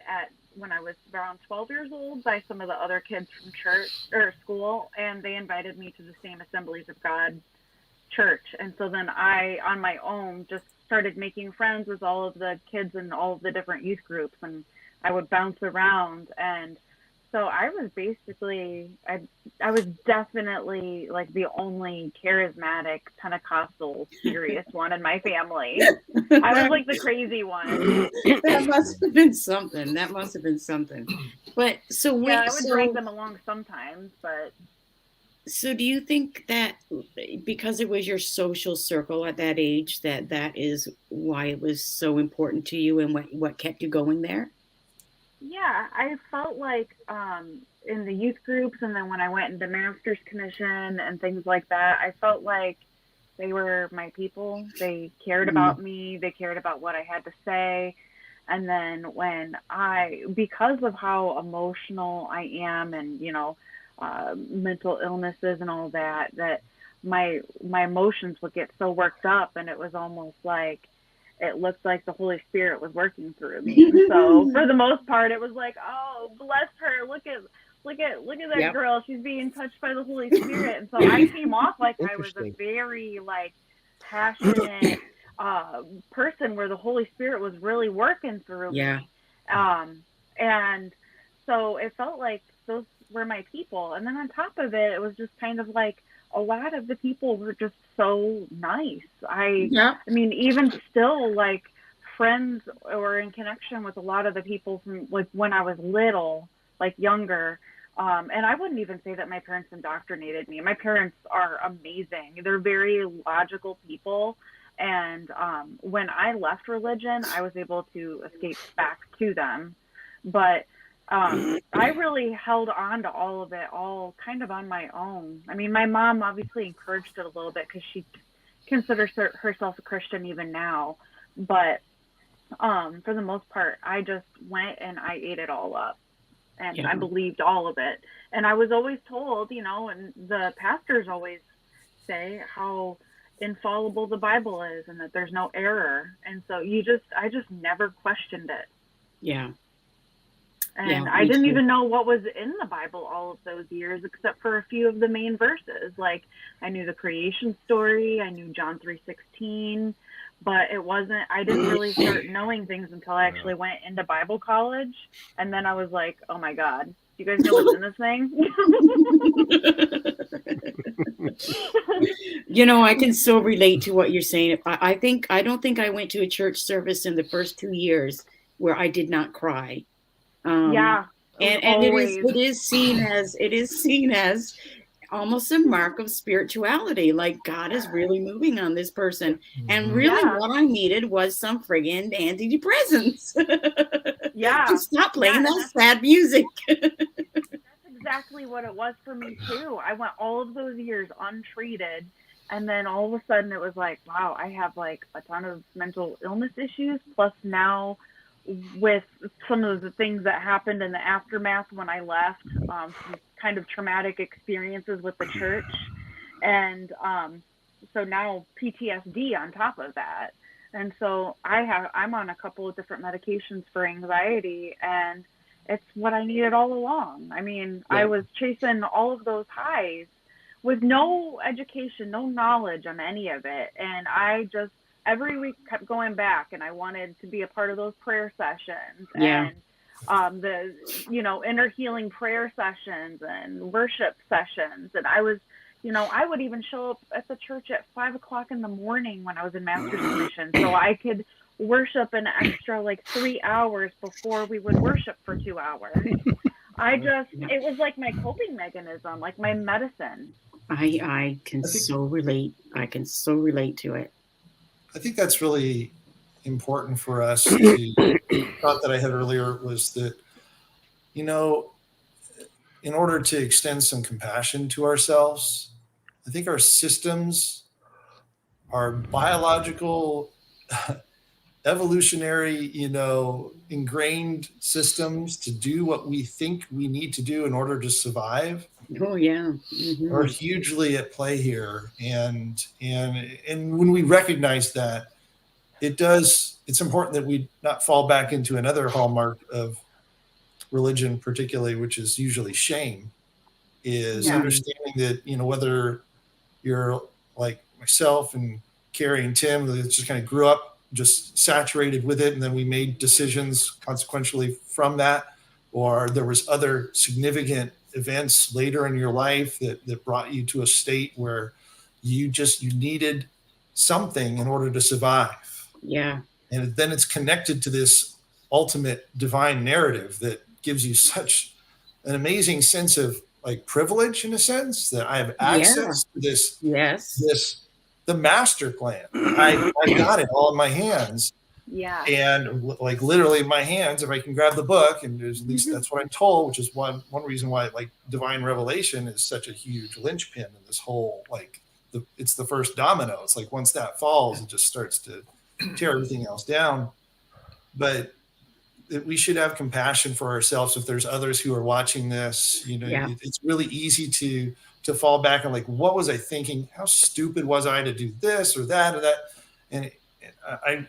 when I was around 12 years old by some of the other kids from church or school, and they invited me to the same Assemblies of God church. And so then I, on my own, just started making friends with all of the kids in all of the different youth groups, and I would bounce around. And so I was basically, I was definitely like the only charismatic Pentecostal serious one in my family. I was like the crazy one. That must have been something. That must have been something. But so wait, Yeah, I would so drag them along sometimes, but so do you think that because it was your social circle at that age, that that is why it was so important to you and what kept you going there? yeah, I felt like in the youth groups, and then when I went into Master's Commission and things like that, I felt like they were my people. They cared about me. They cared about what I had to say. And then because of how emotional I am, and mental illnesses and all that, that my emotions would get so worked up, and it was almost like it looked like the Holy Spirit was working through me. So for the most part, it was like, oh, bless her. Look at that Yep. girl. She's being touched by the Holy Spirit. And so I came off like I was a Interesting. very like passionate person where the Holy Spirit was really working through Yeah. me. And so it felt like those were my people. And then on top of it, it was just kind of like a lot of the people were just so nice. Yeah. I mean, even still, like friends or in connection with a lot of the people from like when I was little, like younger. And I wouldn't even say that my parents indoctrinated me. My parents are amazing. They're very logical people. And when I left religion, I was able to escape back to them. But I really held on to all of it, all kind of on my own. I mean, my mom obviously encouraged it a little bit because she considers herself a Christian even now. But for the most part, I just went and I ate it all up. And Yeah. I believed all of it. And I was always told, and the pastors always say how infallible the Bible is and that there's no error. And so I just never questioned it. Yeah. And Yeah, I me didn't too. even know what was in the Bible all of those years, except for a few of the main verses. Like I knew the creation story, I knew John 3:16, but I didn't really start knowing things until I actually went into Bible college. And then I was like, oh my God, do you guys know what's in this thing? I can so relate to what you're saying. I don't think I went to a church service in the first 2 years where I did not cry. Yeah. And Always. it is seen as almost a mark of spirituality. Like God is really moving on this person. And really Yeah. what I needed was some friggin' antidepressants. Yeah. To stop playing Yeah, that sad music. that's exactly what it was for me too. I went all of those years untreated, and then all of a sudden it was like, wow, I have like a ton of mental illness issues, plus now with some of the things that happened in the aftermath when I left, some kind of traumatic experiences with the church, and so now PTSD on top of that. And so I'm on a couple of different medications for anxiety, and it's what I needed all along. I mean, Yeah. I was chasing all of those highs with no education, no knowledge on any of it. And I just every week kept going back, and I wanted to be a part of those prayer sessions. Yeah. And the inner healing prayer sessions and worship sessions. And I would even show up at the church at 5:00 in the morning when I was in Master's Commission, so I could worship an extra like 3 hours before we would worship for 2 hours. It was like my coping mechanism, like my medicine. I can so relate. I can so relate to it. I think that's really important for us to thought that I had earlier was that, in order to extend some compassion to ourselves, I think our systems, our biological, evolutionary, ingrained systems to do what we think we need to do in order to survive Oh yeah. Mhm. are hugely at play here. And when we recognize that, it's important that we not fall back into another hallmark of religion, particularly, which is usually shame, is understanding that, whether you're like myself and Carrie and Tim, that just kind of grew up just saturated with it, and then we made decisions consequentially from that, or there was other significant events later in your life that brought you to a state where you needed something in order to survive. Yeah. And then it's connected to this ultimate divine narrative that gives you such an amazing sense of like privilege, in a sense, that I have access to this. Yes. The master plan. I got it all in my hands. Yeah. And like literally in my hands, if I can grab the book, and at least that's what I'm told, which is one reason why like divine revelation is such a huge linchpin in this whole, like it's the first domino. It's like once that falls, it just starts to tear everything else down. But we should have compassion for ourselves if there's others who are watching this. It's really easy to fall back on like, what was I thinking? How stupid was I to do this or that or that? And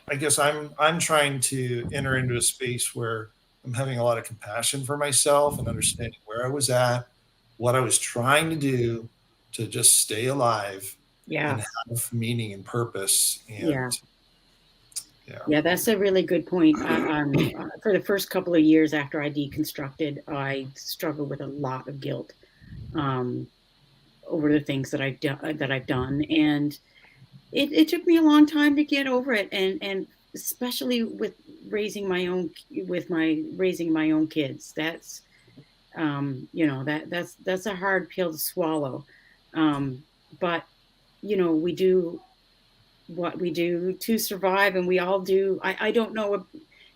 I guess I'm trying to enter into a space where I'm having a lot of compassion for myself and understanding where I was at, what I was trying to do to just stay alive and have meaning and purpose. And yeah, that's a really good point. For the first couple of years after I deconstructed, I struggled with a lot of guilt over the things that I've done, and it took me a long time to get over it, and especially with raising my own kids. That's that's a hard pill to swallow, but we do what we do to survive, and we all do. I don't know,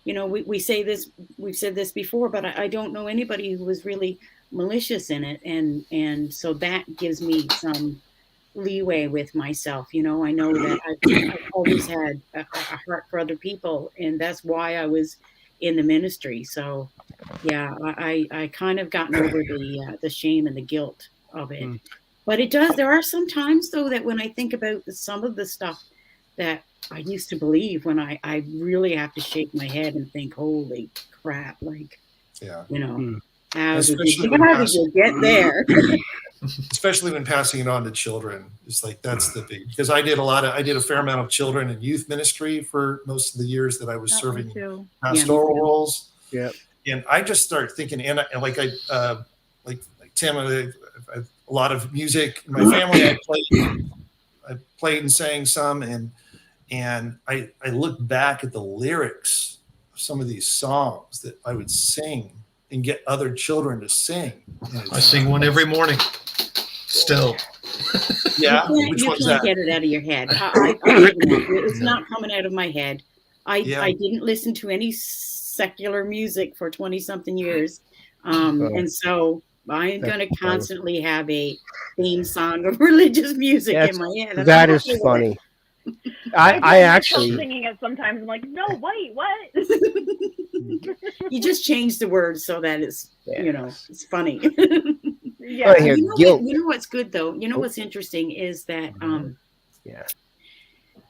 we say this, we've said this before, but I don't know anybody who was really malicious in it, and so that gives me some leeway with myself. I know that I've always had a heart for other people, and that's why I was in the ministry. So I kind of gotten over the shame and the guilt of it. But there are some times though that when I think about some of the stuff that I used to believe, when I really have to shake my head and think, holy crap, like, how did you get there? Especially when passing it on to children. It's like, that's the big, because I did a fair amount of children and youth ministry for most of the years that I was serving pastoral roles. Yeah. And I just start thinking, and like Tim, I have a lot of music in my family. I played and sang some, and I look back at the lyrics of some of these songs that I would sing and get other children to sing. I sing one every morning still. Yeah. You can't get it out of your head. It's not coming out of my head. I didn't listen to any secular music for 20 something years. And so I'm going to constantly have a theme song of religious music in my head. That is funny. I actually singing it sometimes. I'm like, no, wait, what? You just change the words so that it's it's funny. Yeah. You know what's good though? What's interesting is that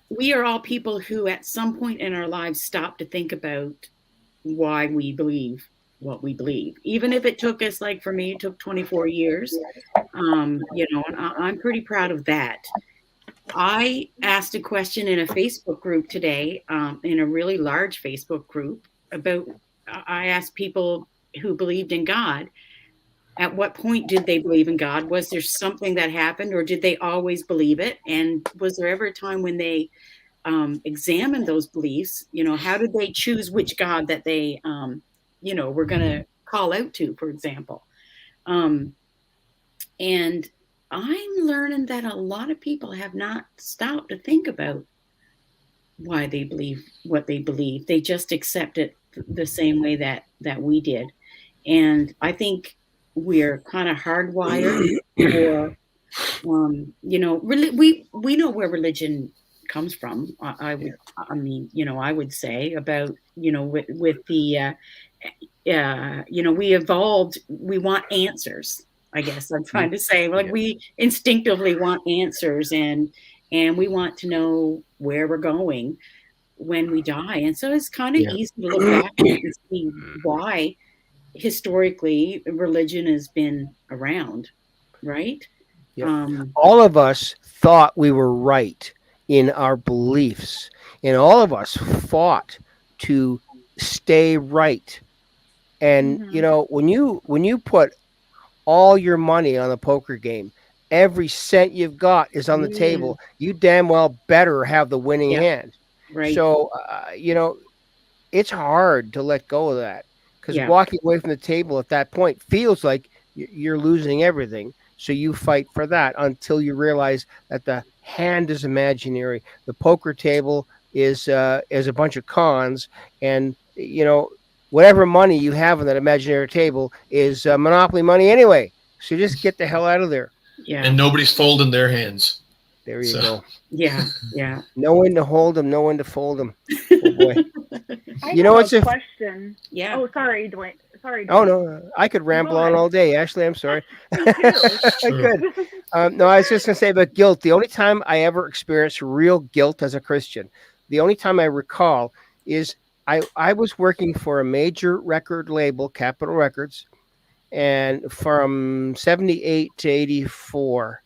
we are all people who at some point in our lives stop to think about why we believe what we believe, even if it took us, like for me, it took 24 years. And I'm pretty proud of that. I asked a question in a Facebook group today, in a really large Facebook group, I asked people who believed in God, at what point did they believe in God? Was there something that happened, or did they always believe it? And was there ever a time when they examined those beliefs? How did they choose which God that they, were going to call out to, for example? And I'm learning that a lot of people have not stopped to think about why they believe what they believe. They just accept it the same way that we did. And I think we're kind of hardwired for, we know where religion comes from. I would say about, with the, we evolved, we want answers. I guess I'm trying to say, like, we instinctively want answers, and we want to know where we're going. when we die. And so it's kind of Yeah. easy to look back and see why historically religion has been around, right? Yeah. All of us thought we were right in our beliefs, and all of us fought to stay right. And Mhm. you know, when you put all your money on a poker game, every cent you've got is on the table. You damn well better have the winning Yeah. hand. Right. So you know, it's hard to let go of that, because Yeah. walking away from the table at that point feels like you're losing everything. So you fight for that until you realize that the hand is imaginary. The poker table is a bunch of cons, and you know, whatever money you have on that imaginary table is monopoly money anyway. So just get the hell out of there. Yeah. And nobody's folding their hands. There you So- go. Yeah. Yeah. No one to hold them, no one to fold them. Oh boy. I You know have what's a a- question. Yeah. Oh, sorry, Dwayne. Sorry. Oh Dwayne. no, I could ramble Go on ahead. all day. Ashley, I'm sorry. Me too. I could. No, I was just gonna say about guilt. The only time I ever experienced real guilt as a Christian, the only time I recall is I was working for a major record label, Capitol Records, and from 78 to 84,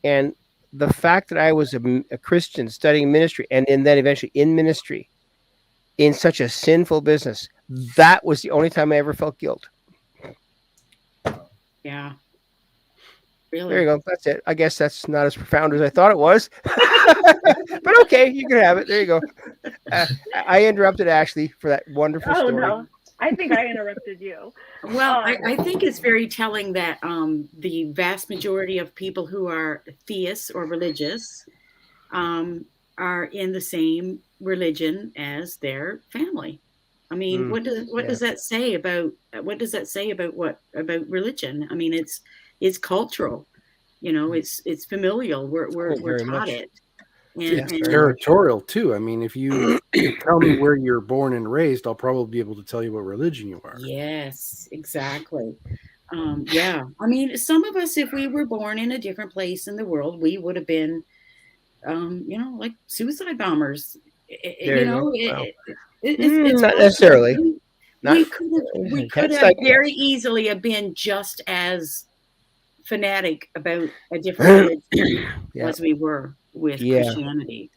and the fact that I was a Christian studying ministry, and then eventually in ministry in such a sinful business, that was the only time I ever felt guilt. Yeah. Really. There you go. That's it. I guess that's not as profound as I thought it was. But okay, you can have it. There you go. I interrupted Ashley for that wonderful Oh story. no, I think I interrupted you. Well, I think it's very telling that the vast majority of people who are theists or religious are in the same religion as their family. I mean, what does that say about religion? I mean, it's cultural, you know, it's familial. We're very taught much. it. It's And territorial too. I mean, if you tell me where you're born and raised, I'll probably be able to tell you what religion you are. yes, exactly. Yeah, I mean, some of us, if we were born in a different place in the world, we would have been, you know, like suicide bombers. There You you know, go. Wow. it's Not possible. necessarily. We could That's have like- very easily have been just as fanatic about a different religion Yeah. as we were with Yeah. Christianity.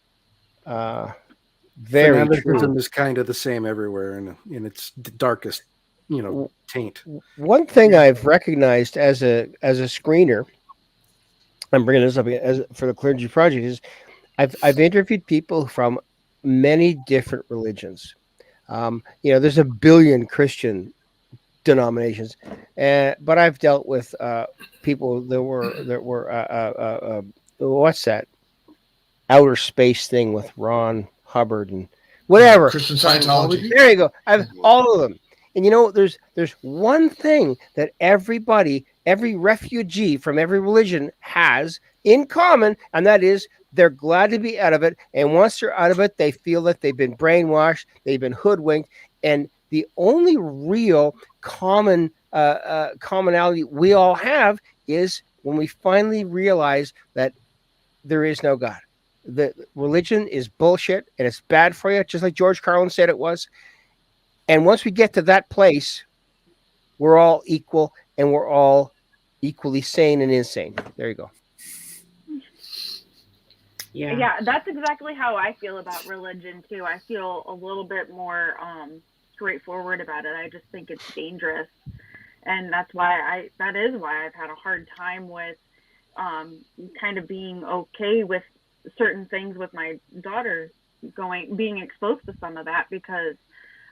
Very true. Fanaticism is kind of the same everywhere in its darkest, you know, taint. One thing I've recognized as a screener, I'm bringing this up for the Clergy Project, is I've interviewed people from many different religions. You know, there's a billion Christian denominations, but I've dealt with people that were what's that outer space thing with Ron Hubbard and whatever. Christian Scientology. There you go. I've all of them. And you know, there's one thing that every refugee from every religion has in common, and that is they're glad to be out of it. And once they're out of it, they feel that they've been brainwashed, they've been hoodwinked, and the only real commonality we all have is when we finally realize that there is no God. The religion is bullshit and it's bad for you, just like George Carlin said it was. And once we get to that place, we're all equal and we're all equally sane and insane. There you go. Yeah, that's exactly how I feel about religion too. I feel a little bit more straightforward about it. I just think it's dangerous, and that's why I've had a hard time with kind of being okay with certain things with my daughter being exposed to some of that, because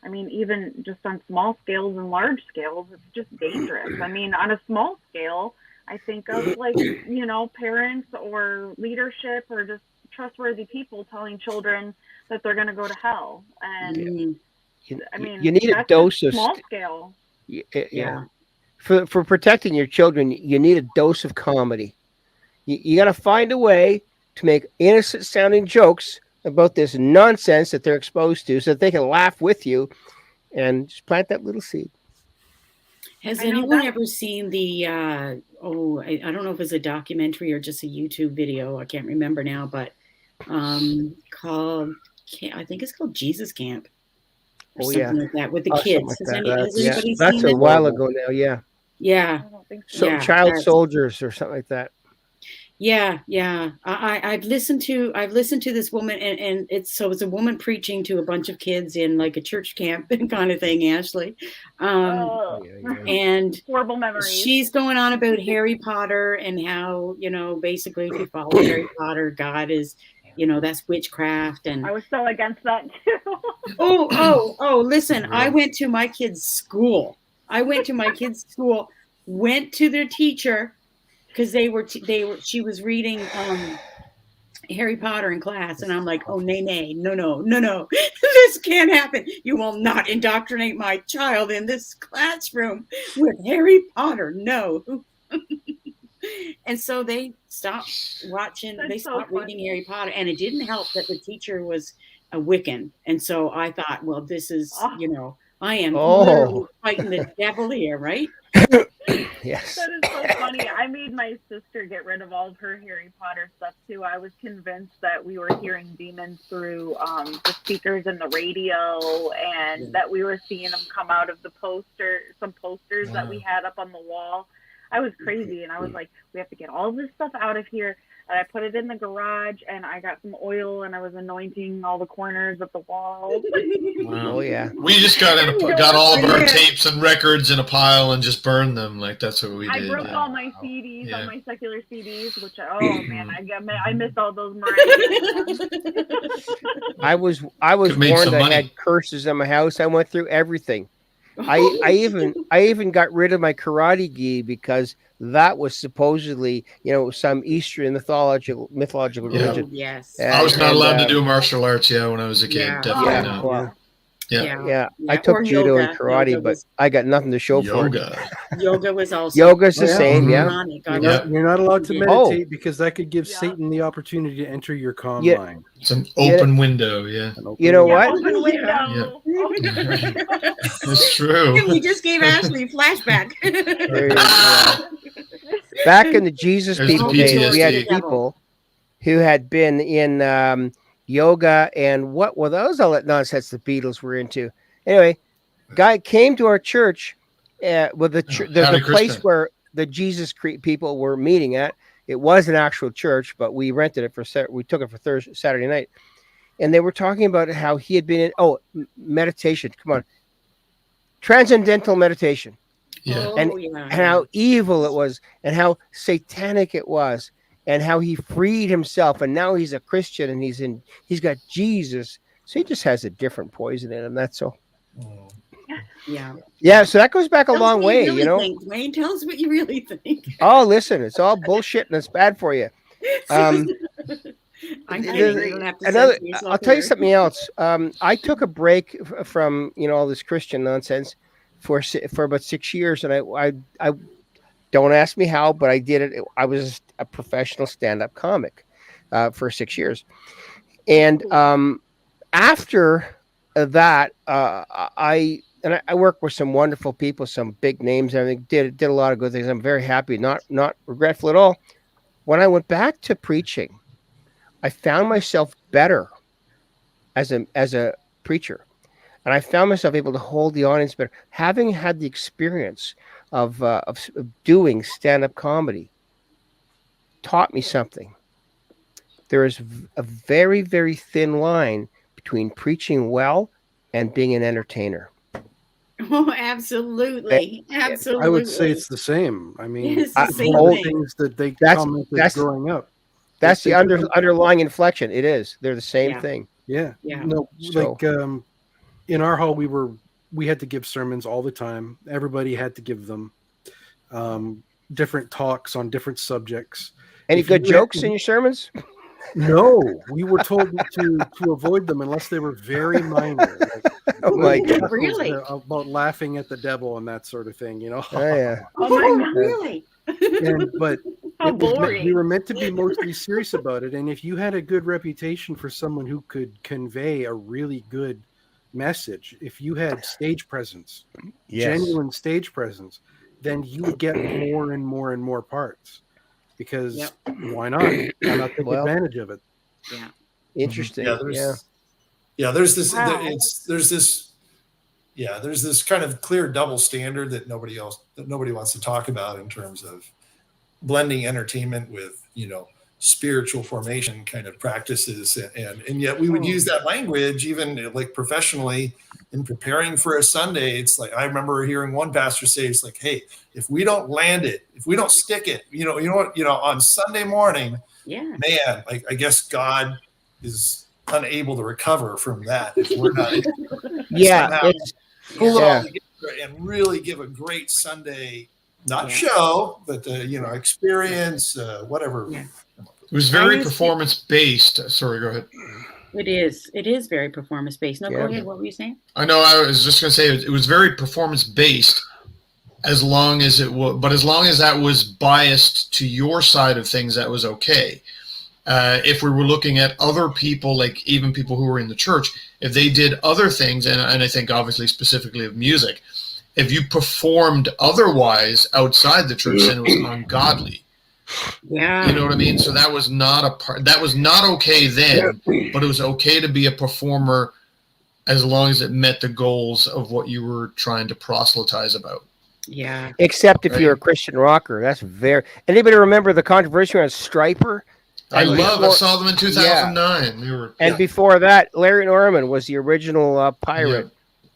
I mean, even just on small scales and large scales, it's just dangerous. I mean, on a small scale, I think of like, you know, parents or leadership or just trustworthy people telling children that they're going to go to hell. And I mean, you need a dose of small scale. Yeah. For protecting your children, you need a dose of comedy. You got to find a way to make innocent sounding jokes about this nonsense that they're exposed to so that they can laugh with you and just plant that little seed. Has anyone ever seen the, I don't know if it's a documentary or just a YouTube video, I can't remember now, but called I think it's called Jesus Camp. Or Oh, something yeah. like that with the Something kids. like Has, that. has Yeah, anybody that's seen a it? while ago now. Yeah. Yeah, I don't think so. So Yeah, child that's- soldiers or something like that. yeah. I've listened to this woman, and it's a woman preaching to a bunch of kids in like a church camp kind of thing, Ashley. Oh, Yeah. And horrible memories. she's going on about Harry Potter and how, basically if you follow Harry Potter, God is, that's witchcraft. And I was so against that too. listen, I Really? went to my kids' school. Went to their teacher because she was reading Harry Potter in class, and I'm like, oh, no, this can't happen. You will not indoctrinate my child in this classroom with Harry Potter. No. And so they stopped watching. That's They so stopped funny. reading Harry Potter, and it didn't help that the teacher was a Wiccan. And so I thought, well, this is, I am literally fighting the devil here, right? Yes. That is so funny. I made my sister get rid of all of her Harry Potter stuff too. I was convinced that we were hearing demons through the speakers and the radio, and that we were seeing them come out of some posters that we had up on the wall. I was crazy, and I was like, we have to get all this stuff out of here. And I put it in the garage, and I got some oil, and I was anointing all the corners of the walls. Oh, yeah. We just got all of our tapes and records in a pile and just burned them. Like that's what we did. I broke yeah. all my CDs, Yeah. all my secular CDs, which man, I missed all those miraculous ones. I was Could make warned some I money. had curses in my house. I went through everything. I even got rid of my karate gi because that was supposedly, some Eastern mythological Yeah. religion. Yes. I was not allowed to And, do martial arts. Yeah, when I was a kid, Yeah. definitely Yeah, not. well, Yeah. I took judo and karate, but I got nothing to show for it. Yoga. Yoga was also Yoga's the Oh, yeah. same, yeah. demonic. I Yeah. was- You're not allowed to Yeah. meditate because that could give Yeah. Satan the opportunity to enter your comm Yeah. line. It's an open window. Yeah, An open You know window. what? Open window. Yeah. That's true. We just gave Ashley a flashback. There you go. Back in the Jesus There's people the days, we had PTSD. people who had been in yoga and what were those all that nonsense the Beatles were into. Anyway, guy came to our church with the Hare place Krishna. where the Jesus people were meeting at. It was an actual church, but we rented it we took it for Saturday night, and they were talking about how he had been in meditation. Come on, transcendental meditation. Yeah. Oh, And how evil it was and how satanic it was and how he freed himself, and now he's a Christian and he's got Jesus, so he just has a different poison in him. That's all. Yeah, so that goes back a Tell us long what way, really think, Dwayne. Tell us what you really think. Oh, listen, it's all bullshit and it's bad for you. I'm The- kidding. You don't have to Another, censor yourself I'll tell you here. something else. I took a break from all this Christian nonsense for about 6 years, and I don't ask me how, but I did it. I was a professional stand-up comic for 6 years, and after that, I worked with some wonderful people, some big names. I think did a lot of good things. I'm very happy, not regretful at all. When I went back to preaching, I found myself better as a preacher, and I found myself able to hold the audience better, having had the experience of doing stand-up comedy. Taught me something. There is a very, very thin line between preaching well and being an entertainer. Oh, absolutely. Absolutely. I would say it's the same. I mean, It's the same all the thing. things that they That's- commented that's- growing up. That's They the do. underlying inflection. It is. They're the same Yeah. thing. Yeah. Yeah. No, So- like in our hall, we had to give sermons all the time. Everybody had to give them different talks on different subjects. Any If you good jokes in your sermons? No, we were told to avoid them unless they were very minor. Like, Oh my little God. Really? about laughing at the devil and that sort of thing, Oh, yeah. Oh my Oh, God. really? But How it was boring. we were meant to be mostly serious about it. And if you had a good reputation for someone who could convey a really good message, if you had stage presence, genuine stage presence, then you would get more and more and more parts. Because Yep. why not? Why not take Well, advantage of it? Yeah. Interesting. Yeah, Yeah. Yeah, there's this. Wow. There's this. Yeah, there's this kind of clear double standard that nobody wants to talk about in terms of blending entertainment with spiritual formation kind of practices, and yet we would use that language even like professionally in preparing for a Sunday. It's like I remember hearing one pastor say, "It's like, hey, if we don't land it, if we don't stick it, on Sunday morning, Yeah. man, I guess God is unable to recover from that if we're not Yeah, somehow it's pull it Yeah. all together and really give a great Sunday, not Yeah. show, but experience, whatever." Yeah. It was I very used to- performance based. Sorry, go ahead. It is. It is very performance based. No, Yeah. go ahead. What were you saying? I know. I was just going to say it was very performance based, as long as it was, but as long as that was biased to your side of things, that was okay. If we were looking at other people, like even people who were in the church, if they did other things, and I think obviously specifically of music, if you performed otherwise outside the church, then it was ungodly. Yeah. You know what I mean? So that was not that was not okay then, but it was okay to be a performer as long as it met the goals of what you were trying to proselytize about. Yeah. except if Right. you're a Christian rocker. That's very. Anybody remember the controversy around Stryper? I before- saw them in 2009. They were And before that, Larry Norman was the original pirate,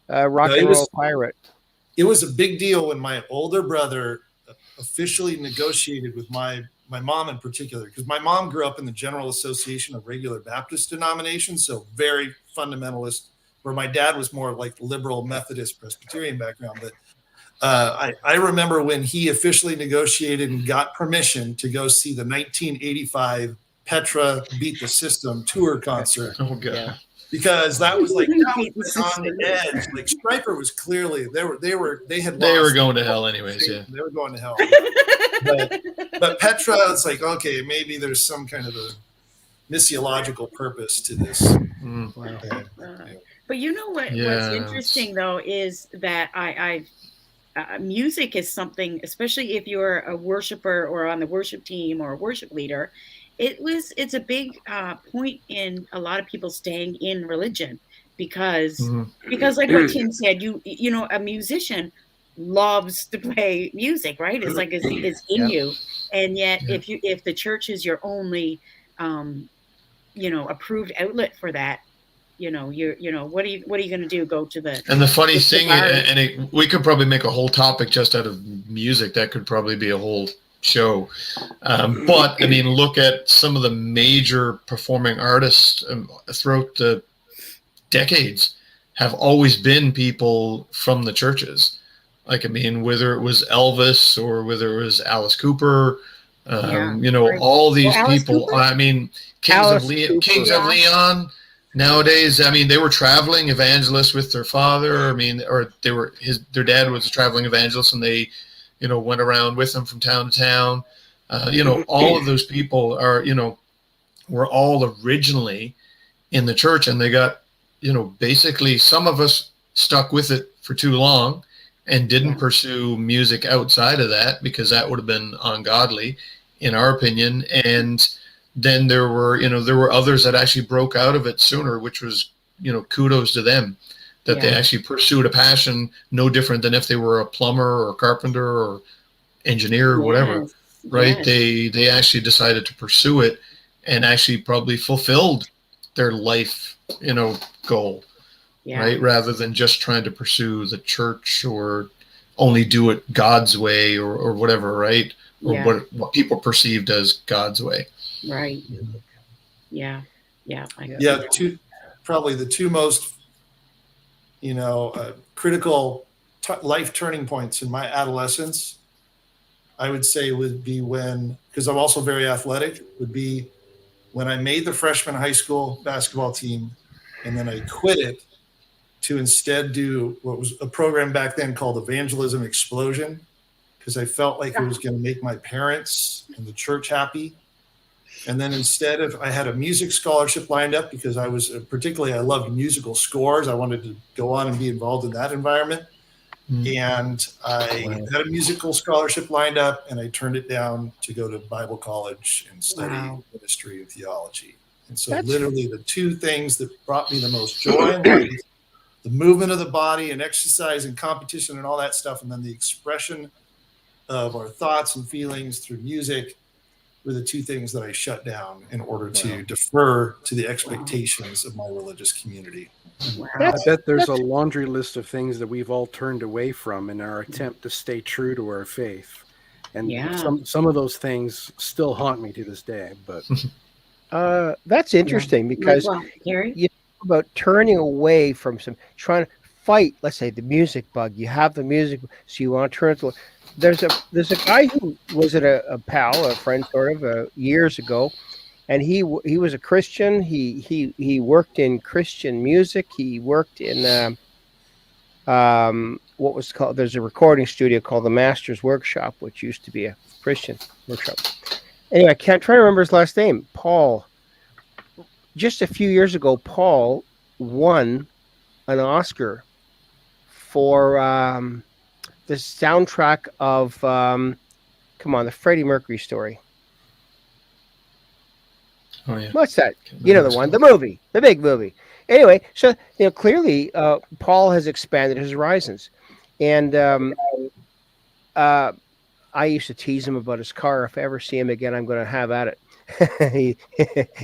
rock No, and it was- roll pirate. It was a big deal when my older brother officially negotiated with my mom in particular, because my mom grew up in the General Association of Regular Baptist denominations, so very fundamentalist, where my dad was more like liberal Methodist Presbyterian background. But I remember when he officially negotiated and got permission to go see the 1985 Petra Beat the System tour concert, oh god. Yeah. because that was like that Beat the was on the edge. Like Stryper was clearly they were going to hell anyways. Yeah. They were going to hell. But Petra, it's like, okay, maybe there's some kind of a missiological purpose to this. Mm. But you know what? Yeah. What's interesting though is that music is something, especially if you're a worshiper or on the worship team or a worship leader. It's a big point in a lot of people staying in religion because like what Tim said, you know, a musician loves to play music, right? It's like it's in you, and yet if the church is your only approved outlet for that, what are you going to do? Go to the And the funny thing, bar. we could probably make a whole topic just out of music. That could probably be a whole show. But I mean, look at some of the major performing artists throughout the decades have always been people from the churches. Like, I mean, whether it was Elvis or whether it was Alice Cooper, all these people. Cooper? I mean, Kings of Leon. Nowadays, I mean, they were traveling evangelists with their father. I mean, or their dad was a traveling evangelist, and they, went around with them from town to town. All of those people were all originally in the church, and they got, basically some of us stuck with it for too long and didn't pursue music outside of that because that would have been ungodly, in our opinion. And then there were others that actually broke out of it sooner, which was, kudos to them that they actually pursued a passion no different than if they were a plumber or a carpenter or engineer or whatever, right? Yes. They actually decided to pursue it and actually probably fulfilled their life, goal, right? Rather than just trying to pursue the church or only do it God's way or whatever, right? Or what people perceived as God's way. Right. Yeah. Probably the two most, critical life turning points in my adolescence, I would say would be because I'm also very athletic, would be when I made the freshman high school basketball team, and then I quit it to instead do what was a program back then called Evangelism Explosion, because I felt like it was going to make my parents and the church happy. And then instead I had a music scholarship lined up because I loved musical scores. I wanted to go on and be involved in that environment. And I had a musical scholarship lined up, and I turned it down to go to Bible college and study ministry and theology. And so That's- literally the two things that brought me the most joy in life, the movement of the body and exercise and competition and all that stuff, and then the expression of our thoughts and feelings through music, were the two things that I shut down in order to defer to the expectations of my religious community. Wow. I bet there's a laundry list of things that we've all turned away from in our attempt to stay true to our faith. And Yeah. some of those things still haunt me to this day. But That's interesting because Like what, Carrie? about turning away from trying to fight, let's say, the music bug. You have the music, so you want to turn to. There's a guy who was at a friend sort of years ago, and he was a Christian. He worked in Christian music. He worked in what was called, there's a recording studio called the Master's Workshop, which used to be a Christian workshop. Anyway, I can't try to remember his last name. Paul. Just a few years ago, Paul won an Oscar for the soundtrack of the Freddie Mercury story. Oh yeah. What's that? You know the one, the movie, the big movie. Anyway, so clearly Paul has expanded his horizons, and I used to tease him about his car. If I ever see him again, I'm going to have at it.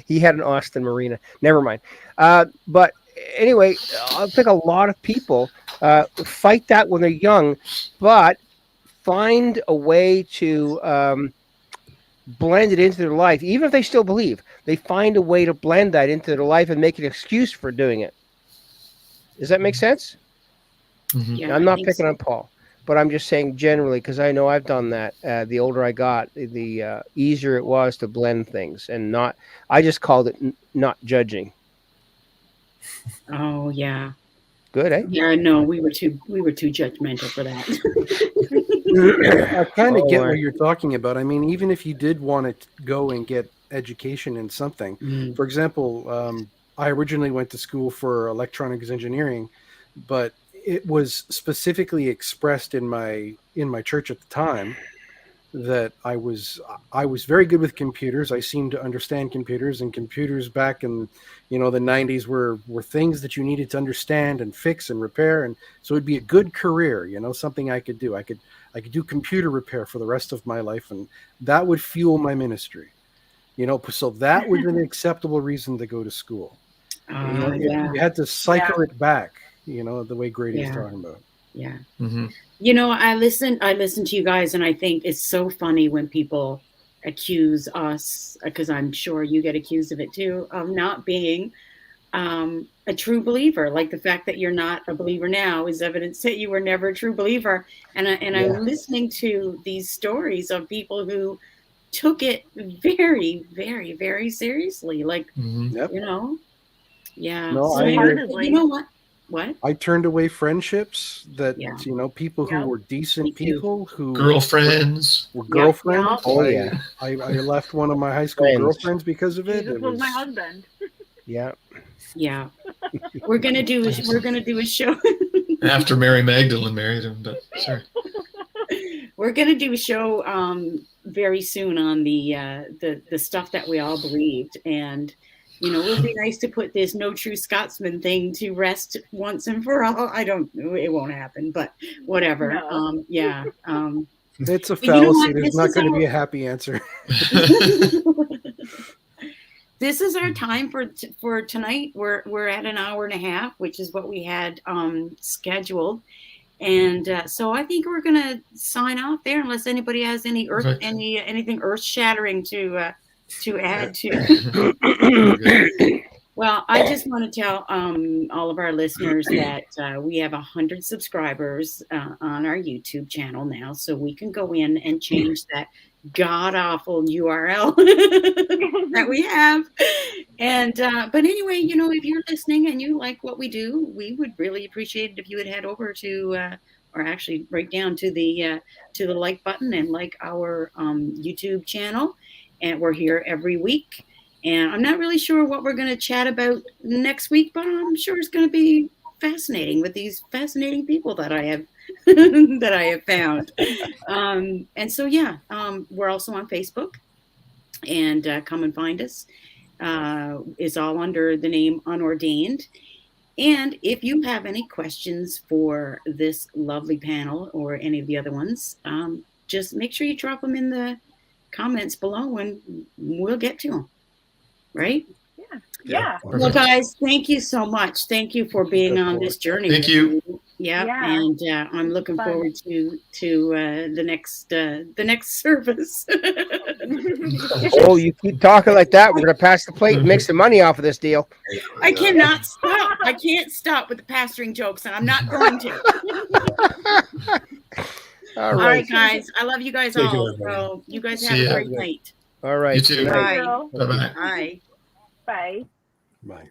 he had an Austin Marina. Never mind. But anyway, I think a lot of people fight that when they're young, but find a way to blend it into their life. Even if they still believe, they find a way to blend that into their life and make an excuse for doing it. Does that make sense? Mhm. Yeah, I'm I not think picking so. on Paul, but I'm just saying generally, because I know I've done that. The older I got, the easier it was to blend things and not. I just called it not judging. Oh yeah. Good, eh? Yeah, no, we were too judgmental for that. I kind of Oh, get my. what you're talking about. I mean, even if you did want to go and get education in something, Mm. for example, I originally went to school for electronics engineering, but it was specifically expressed in my church at the time that I was very good with computers. I seemed to understand computers, and computers back in the 90s were things that you needed to understand and fix and repair, and so it'd be a good career, something I could do. I could do computer repair for the rest of my life, and that would fuel my ministry. So that was an acceptable reason to go to school. Yeah. You had to cycle it back, the way Grady's Yeah. talking about. Yeah. Mhm. I listen to you guys, and I think it's so funny when people accuse us, because I'm sure you get accused of it too, of not being a true believer. Like the fact that you're not a believer now is evidence that you were never a true believer. And I'm listening to these stories of people who took it very, very, very seriously. Like, Mhm. Yep. Yeah. No, So I- you know what? What? I turned away friendships that Yeah. people who Yep. were decent Me too. people who Girlfriends. were Yeah. girlfriends. Oh, I- yeah. I left one of my high school Friends. girlfriends because of it. Jesus It was my husband. Yeah. Yeah. We're gonna do a show. After Mary Magdalene married him, but sorry. We're gonna do a show very soon on the stuff that we all believed, and it would be nice to put this no true Scotsman thing to rest once and for all. It won't happen, but whatever. No. Yeah. It's a But you know fallacy. what? There's This not is going to our- be a happy answer. This is our time for tonight. We're at an hour and a half, which is what we had scheduled. And so I think we're gonna sign off there, unless anybody has Perfect. anything earth shattering to add to. We're good. Well, I just want to tell all of our listeners that we have 100 subscribers on our YouTube channel now, so we can go in and change that god awful URL that we have. And but anyway, if you're listening and you like what we do, we would really appreciate it if you would head over to or actually right down to the like button and like our YouTube channel. And we're here every week. And I'm not really sure what we're going to chat about next week, but I'm sure it's going to be fascinating with these fascinating people that I have that I have found. And so, yeah, we're also on Facebook, and come and find us. is all under the name Unordained. And if you have any questions for this lovely panel or any of the other ones, just make sure you drop them in the comments below and we'll get to them. Right? Yeah. Well, guys, thank you so much. Thank you for being on this journey. Thank with you. me. Yeah, Yeah. and I'm looking Fun. forward to the next service. Oh, you keep talking like that, we're gonna pass the plate and make some money off of this deal. I cannot stop. I can't stop with the pastoring jokes, and I'm not going to. All All right, right. guys. I love you guys Thank you, all. everybody. So you guys See have a ya. great night. All right. You too. Good night. Bye. Bye bye. Bye. Bye. Bye.